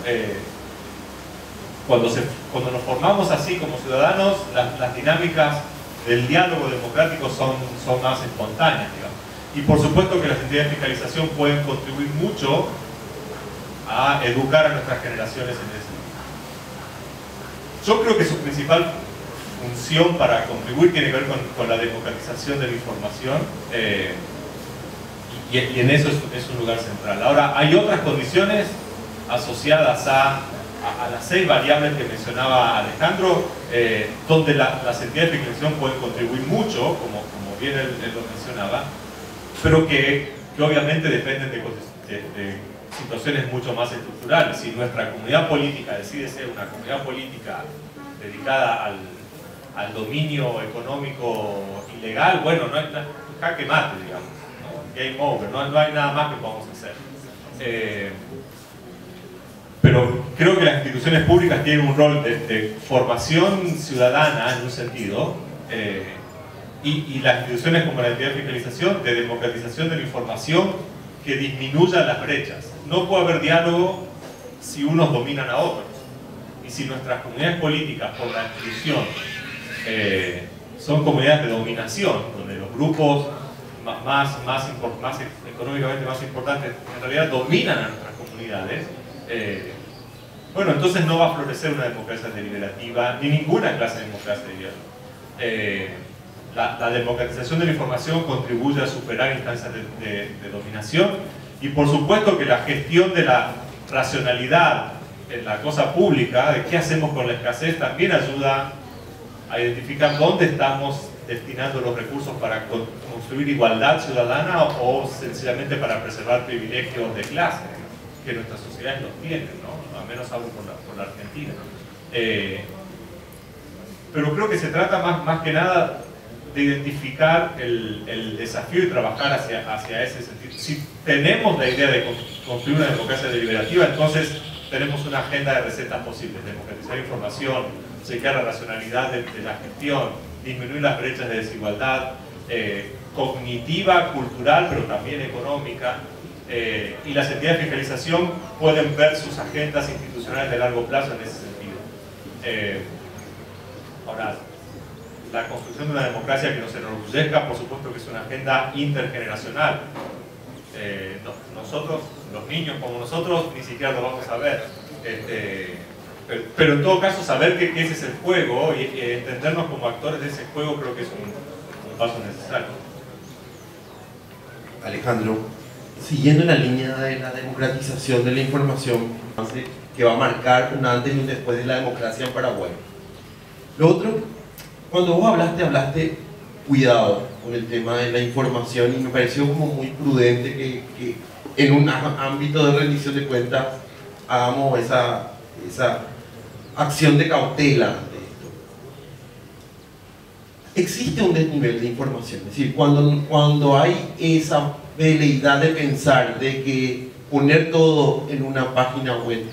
Speaker 1: Cuando nos formamos así como ciudadanos, las dinámicas del diálogo democrático son más espontáneas, digamos. Y por supuesto que las entidades de fiscalización pueden contribuir mucho a educar a nuestras generaciones en ese sentido. Yo creo que su principal función para contribuir tiene que ver con la democratización de la información, y en eso es un lugar central. Ahora, hay otras condiciones asociadas a las 6 variables que mencionaba Alejandro, donde las entidades de fiscalización pueden contribuir mucho, como bien él lo mencionaba, pero que obviamente dependen de situaciones mucho más estructurales. Si nuestra comunidad política decide ser una comunidad política dedicada al dominio económico ilegal, bueno, no hay jaque mate, digamos, ¿no? Game over, no hay nada más que podamos hacer. Pero creo que las instituciones públicas tienen un rol de formación ciudadana en un sentido, y las instituciones como la entidad de fiscalización, de democratización de la información que disminuya las brechas. No puede haber diálogo si unos dominan a otros. Y si nuestras comunidades políticas, por la institución, son comunidades de dominación, donde los grupos más económicamente más importantes en realidad dominan a nuestras comunidades, bueno, entonces no va a florecer una democracia deliberativa, ni ninguna clase de democracia deliberativa. La democratización de la información contribuye a superar instancias de dominación, y por supuesto que la gestión de la racionalidad en la cosa pública, de qué hacemos con la escasez, también ayuda a identificar dónde estamos destinando los recursos para construir igualdad ciudadana o sencillamente para preservar privilegios de clase que nuestras sociedades los tienen, ¿no? Al menos hablo por la Argentina. Pero creo que se trata más que nada de identificar el desafío y trabajar hacia ese sentido. Si tenemos la idea de construir una democracia deliberativa, entonces tenemos una agenda de recetas posibles: democratizar información, chequear la racionalidad de la gestión, disminuir las brechas de desigualdad cognitiva, cultural, pero también económica, y las entidades de fiscalización pueden ver sus agendas institucionales de largo plazo en ese sentido. Ahora, la construcción de una democracia que nos enorgullezca, por supuesto que es una agenda intergeneracional. Nosotros, los niños como nosotros, ni siquiera lo vamos a ver. Pero en todo caso, saber que ese es el juego y entendernos como actores de ese juego, creo que es un paso necesario.
Speaker 3: Alejandro, siguiendo en la línea de la democratización de la información, que va a marcar un antes y un después de la democracia en Paraguay. Lo otro, cuando vos hablaste cuidado con el tema de la información, y me pareció como muy prudente que en un ámbito de rendición de cuentas hagamos esa acción de cautela ante esto. Existe un desnivel de información, es decir, cuando hay esa veleidad de pensar de que poner todo en una página web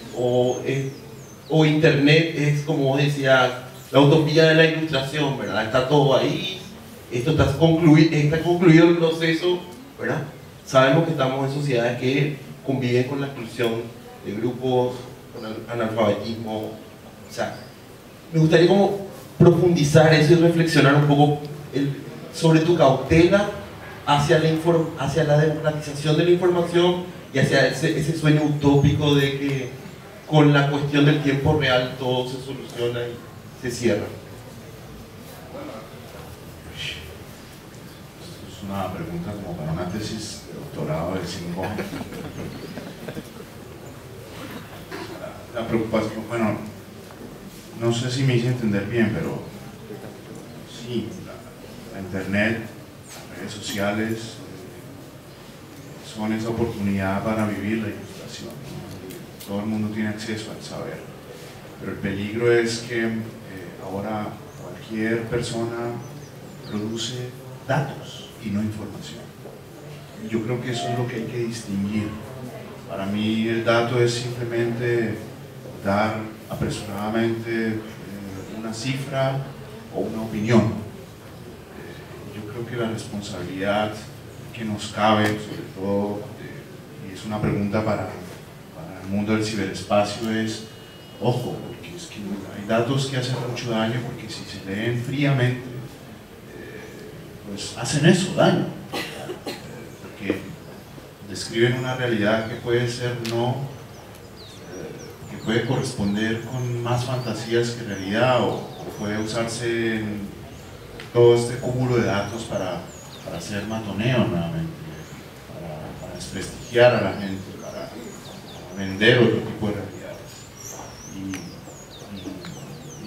Speaker 3: o internet es, como decía, la utopía de la ilustración, ¿verdad? Está todo ahí, está concluido el proceso, ¿verdad? Sabemos que estamos en sociedades que conviven con la exclusión de grupos, con analfabetismo. O sea, me gustaría como profundizar eso y reflexionar un poco sobre tu cautela hacia la democratización de la información y hacia ese sueño utópico de que con la cuestión del tiempo real todo se soluciona y se cierra.
Speaker 2: Es una pregunta como para una tesis de doctorado de 5 años. La preocupación, bueno, no sé si me hice entender bien, pero sí, la internet, las redes sociales son esa oportunidad para vivir la ilustración. Todo el mundo tiene acceso al saber, pero el peligro es que ahora cualquier persona produce datos y no información. Y yo creo que eso es lo que hay que distinguir. Para mí el dato es simplemente dar apresuradamente una cifra o una opinión. Yo creo que la responsabilidad que nos cabe, sobre todo, y es una pregunta para el mundo del ciberespacio, es, ojo, porque es que hay datos que hacen mucho daño, porque si se leen fríamente, pues hacen eso, daño, porque describen una realidad que puede ser que puede corresponder con más fantasías que realidad, o puede usarse en todo este cúmulo de datos para hacer matoneo nuevamente, para desprestigiar a la gente, para vender otro tipo de realidades. Y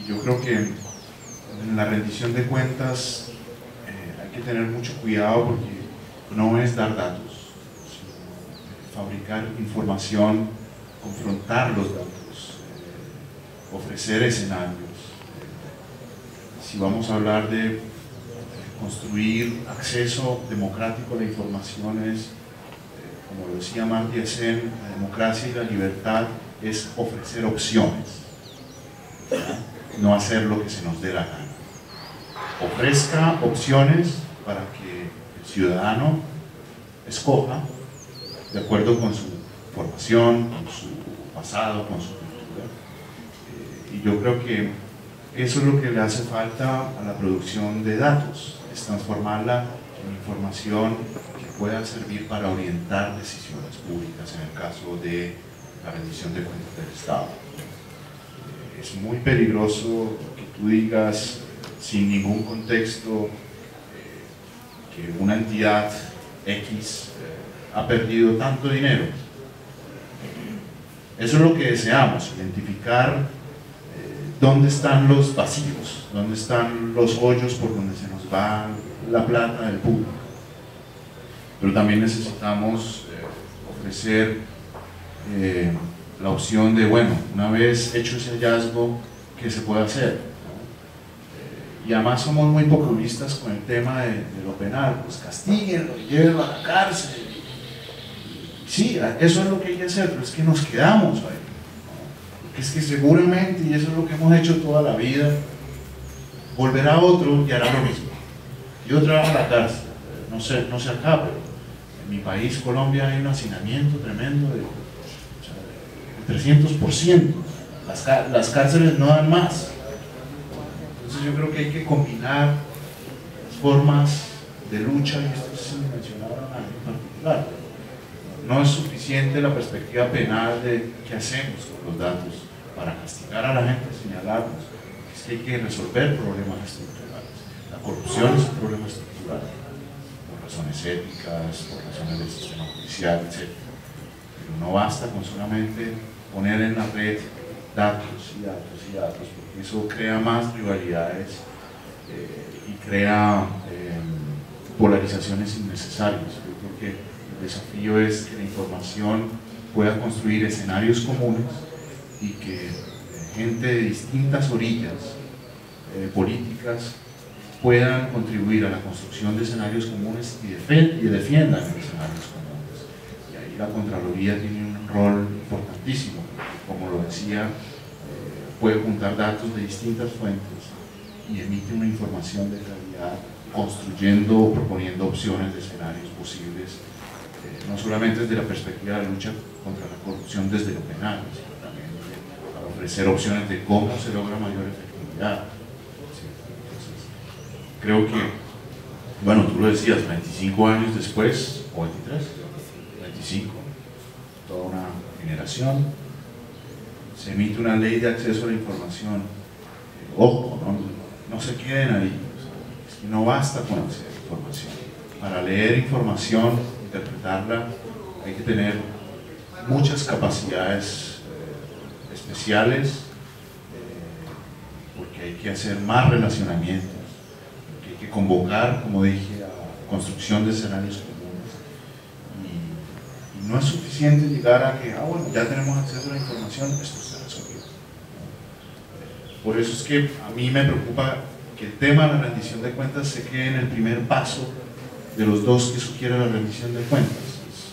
Speaker 2: yo creo que en la rendición de cuentas hay que tener mucho cuidado, porque no es dar datos, sino fabricar información, confrontar los datos, ofrecer escenarios. Si vamos a hablar de construir acceso democrático a la información, es, como lo decía Amartya Sen, la democracia y la libertad es ofrecer opciones, ¿verdad? No hacer lo que se nos dé la gana. Ofrezca opciones para que el ciudadano escoja de acuerdo con su formación, con su pasado, con su cultura. Y yo creo que eso es lo que le hace falta a la producción de datos, es transformarla en información que pueda servir para orientar decisiones públicas en el caso de la rendición de cuentas del Estado. Es muy peligroso que tú digas sin ningún contexto que una entidad X ha perdido tanto dinero. Eso es lo que deseamos, identificar dónde están los vacíos, dónde están los hoyos por donde se nos va la plata del público. Pero también necesitamos ofrecer la opción de, bueno, una vez hecho ese hallazgo, ¿qué se puede hacer? Y además somos muy populistas con el tema de lo penal, pues castíguenlo y llévenlo a la cárcel. Sí, eso es lo que hay que hacer, pero es que nos quedamos ahí. Porque es que seguramente, y eso es lo que hemos hecho toda la vida, volverá otro y hará lo mismo. Y otro va a la cárcel. No sé acá, pero en mi país, Colombia, hay un hacinamiento tremendo de 300%. Las cárceles no dan más. Entonces yo creo que hay que combinar las formas de lucha, y esto sí mencionaron en particular. No es suficiente la perspectiva penal de qué hacemos con los datos para castigar a la gente, señalarnos. Es que hay que resolver problemas estructurales. La corrupción es un problema estructural, por razones éticas, por razones del sistema judicial, etc. Pero no basta con solamente poner en la red datos y datos y datos, porque eso crea más rivalidades y crea polarizaciones innecesarias. Yo creo que el desafío es que la información pueda construir escenarios comunes y que gente de distintas orillas políticas puedan contribuir a la construcción de escenarios comunes y defiendan los escenarios comunes. Y ahí la Contraloría tiene un rol importantísimo, como lo decía, puede juntar datos de distintas fuentes y emite una información de calidad, construyendo o proponiendo opciones de escenarios posibles, no solamente desde la perspectiva de la lucha contra la corrupción desde lo penal, sino también para ofrecer opciones de cómo se logra mayor efectividad. Creo que, bueno, tú lo decías, 25 años después, o 23, 25, toda una generación, se emite una ley de acceso a la información. Ojo, no se queden ahí, es que no basta con acceder a información. Para leer información, interpretarla, hay que tener muchas capacidades especiales, porque hay que hacer más relacionamientos, porque hay que convocar, como dije, a construcción de escenarios comunes. Y no es suficiente llegar a que, bueno, ya tenemos acceso a la información, esto se resolvió. Por eso es que a mí me preocupa que el tema de la rendición de cuentas se quede en el primer paso de los dos que sugiere la rendición de cuentas.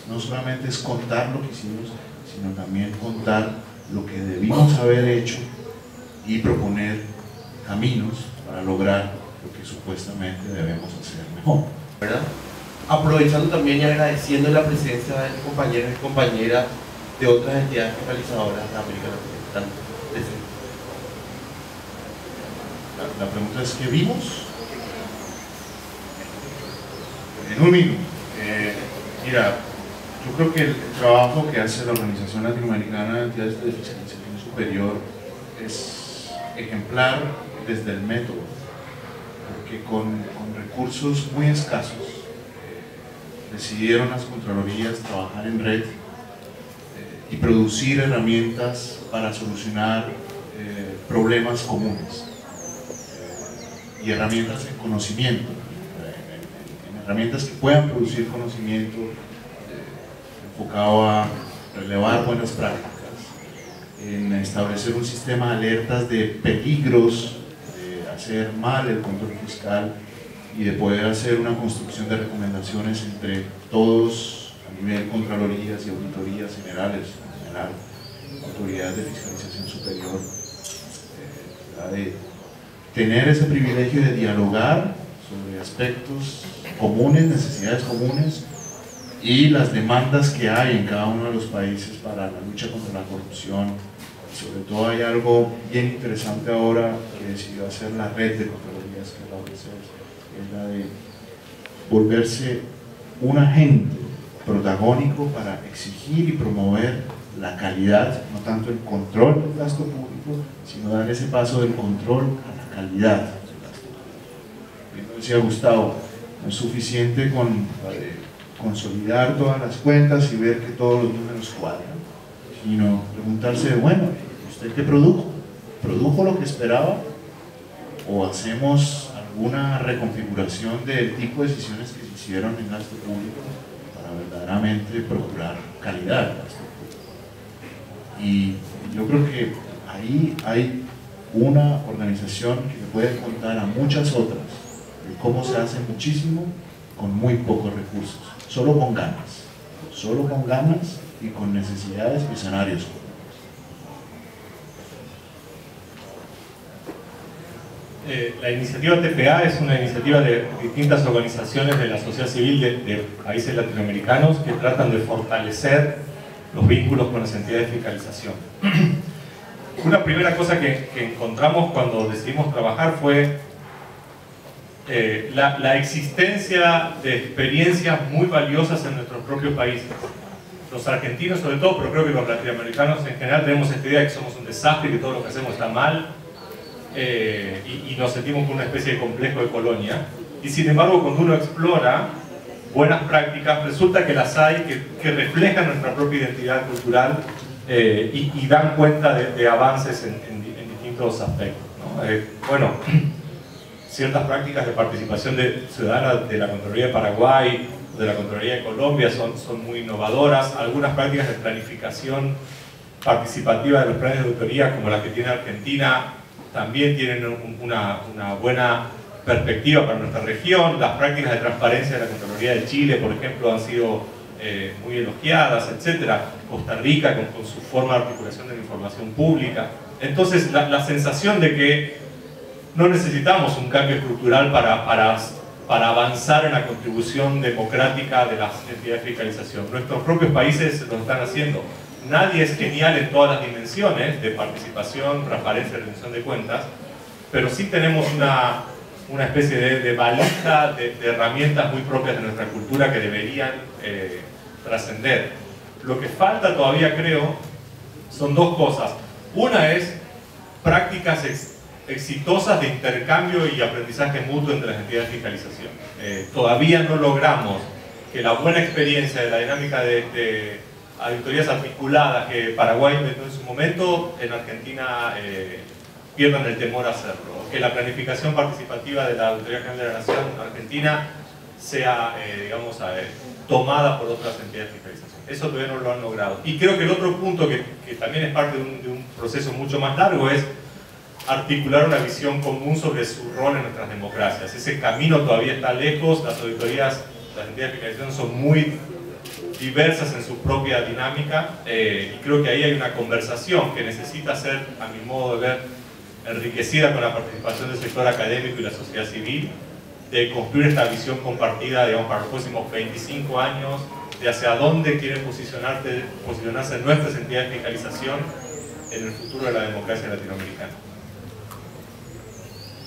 Speaker 2: No solamente es contar lo que hicimos, sino también contar lo que debimos haber hecho y proponer caminos para lograr lo que supuestamente debemos hacer mejor.
Speaker 3: ¿Verdad? Aprovechando también y agradeciendo la presencia de compañeros y compañeras de otras entidades realizadoras de América Latina.
Speaker 2: La pregunta es, ¿qué vimos? En un minuto. Mira, yo creo que el trabajo que hace la Organización Latinoamericana de Entidades de Fiscalización Superior es ejemplar desde el método, porque con recursos muy escasos decidieron las Contralorías trabajar en red y producir herramientas para solucionar problemas comunes y herramientas en conocimiento, en herramientas que puedan producir conocimiento enfocado a relevar buenas prácticas, en establecer un sistema de alertas de peligros, de hacer mal el control fiscal y de poder hacer una construcción de recomendaciones entre todos a nivel Contralorías y Auditorías Generales, en general, autoridades de fiscalización superior, de tener ese privilegio de dialogar sobre aspectos comunes, necesidades comunes y las demandas que hay en cada uno de los países para la lucha contra la corrupción. Sobre todo hay algo bien interesante ahora que decidió hacer la red de Contralorías, que es la OCDE, es la de volverse un agente protagónico para exigir y promover la calidad, no tanto el control del gasto público, sino dar ese paso del control a la calidad del gasto público. Como decía Gustavo, no es suficiente con consolidar todas las cuentas y ver que todos los números cuadran, sino preguntarse, bueno, ¿usted qué produjo? ¿Produjo lo que esperaba? ¿O hacemos alguna reconfiguración del tipo de decisiones que se hicieron en gasto público para verdaderamente procurar calidad del gasto público? Y yo creo que ahí hay una organización que le puede contar a muchas otras de cómo se hace muchísimo con muy pocos recursos, solo con ganas y con necesidades y escenarios.
Speaker 1: La iniciativa TPA es una iniciativa de distintas organizaciones de la sociedad civil de países latinoamericanos que tratan de fortalecer los vínculos con las entidades de fiscalización. Una primera cosa que encontramos cuando decidimos trabajar fue la existencia de experiencias muy valiosas en nuestros propios países. Los argentinos sobre todo, pero creo que los latinoamericanos en general tenemos esta idea de que somos un desastre, que todo lo que hacemos está mal, y nos sentimos como una especie de complejo de colonia. Y sin embargo, cuando uno explora buenas prácticas, resulta que las hay que reflejan nuestra propia identidad cultural y dan cuenta de avances en distintos aspectos, ¿no? Bueno, ciertas prácticas de participación ciudadana de la Contraloría de Paraguay o de la Contraloría de Colombia son muy innovadoras. Algunas prácticas de planificación participativa de los planes de auditoría, como las que tiene Argentina, también tienen una buena perspectiva para nuestra región. Las prácticas de transparencia de la Contraloría de Chile, por ejemplo, han sido muy elogiadas, etc. Costa Rica con su forma de articulación de la información pública. Entonces, la sensación de que no necesitamos un cambio estructural para avanzar en la contribución democrática de las entidades de fiscalización. Nuestros propios países lo están haciendo. Nadie es genial en todas las dimensiones de participación, transparencia y rendición de cuentas, pero sí tenemos una especie de valija de herramientas muy propias de nuestra cultura que deberían trascender. Lo que falta todavía, creo, son dos cosas. Una es prácticas exitosas de intercambio y aprendizaje mutuo entre las entidades de fiscalización. Todavía no logramos que la buena experiencia de la dinámica de auditorías articuladas que Paraguay inventó en su momento, en Argentina pierdan el temor a hacerlo. Que la planificación participativa de la Auditoría General de la Nación Argentina sea, digamos, tomada por otras entidades de fiscalización. Eso todavía no lo han logrado. Y creo que el otro punto que también es parte de un proceso mucho más largo es articular una visión común sobre su rol en nuestras democracias. Ese camino todavía está lejos, las auditorías, las entidades de fiscalización son muy diversas en su propia dinámica y creo que ahí hay una conversación que necesita ser, a mi modo de ver, enriquecida con la participación del sector académico y la sociedad civil, de construir esta visión compartida, digamos, para los próximos 25 años, de hacia dónde quieren posicionarse nuestras entidades de fiscalización en el futuro de la democracia latinoamericana.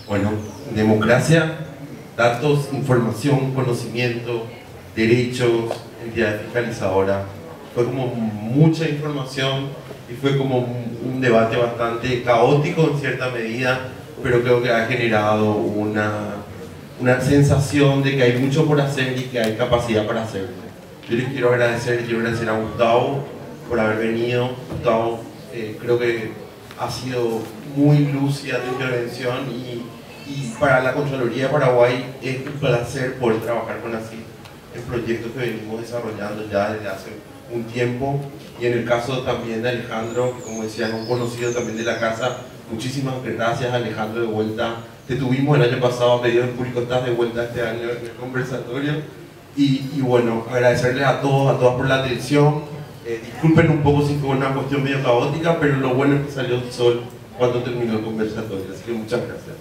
Speaker 3: Bueno, democracia, datos, información, conocimiento, derechos, entidad fiscalizadora. Fue como mucha información y fue como un debate bastante caótico en cierta medida, pero creo que ha generado una sensación de que hay mucho por hacer y que hay capacidad para hacerlo. Yo les quiero agradecer a Gustavo por haber venido. Gustavo, creo que ha sido muy lúcida tu intervención y para la Contraloría de Paraguay es un placer poder trabajar con así en proyectos que venimos desarrollando ya desde hace un tiempo, y en el caso también de Alejandro, que como decían, un conocido también de la casa. Muchísimas gracias, Alejandro, de vuelta. Te tuvimos el año pasado a pedido en público, estás de vuelta este año en el conversatorio, y bueno, agradecerles a todos, a todas por la atención. Disculpen un poco si fue una cuestión medio caótica, pero lo bueno es que salió el sol cuando terminó el conversatorio, así que muchas gracias.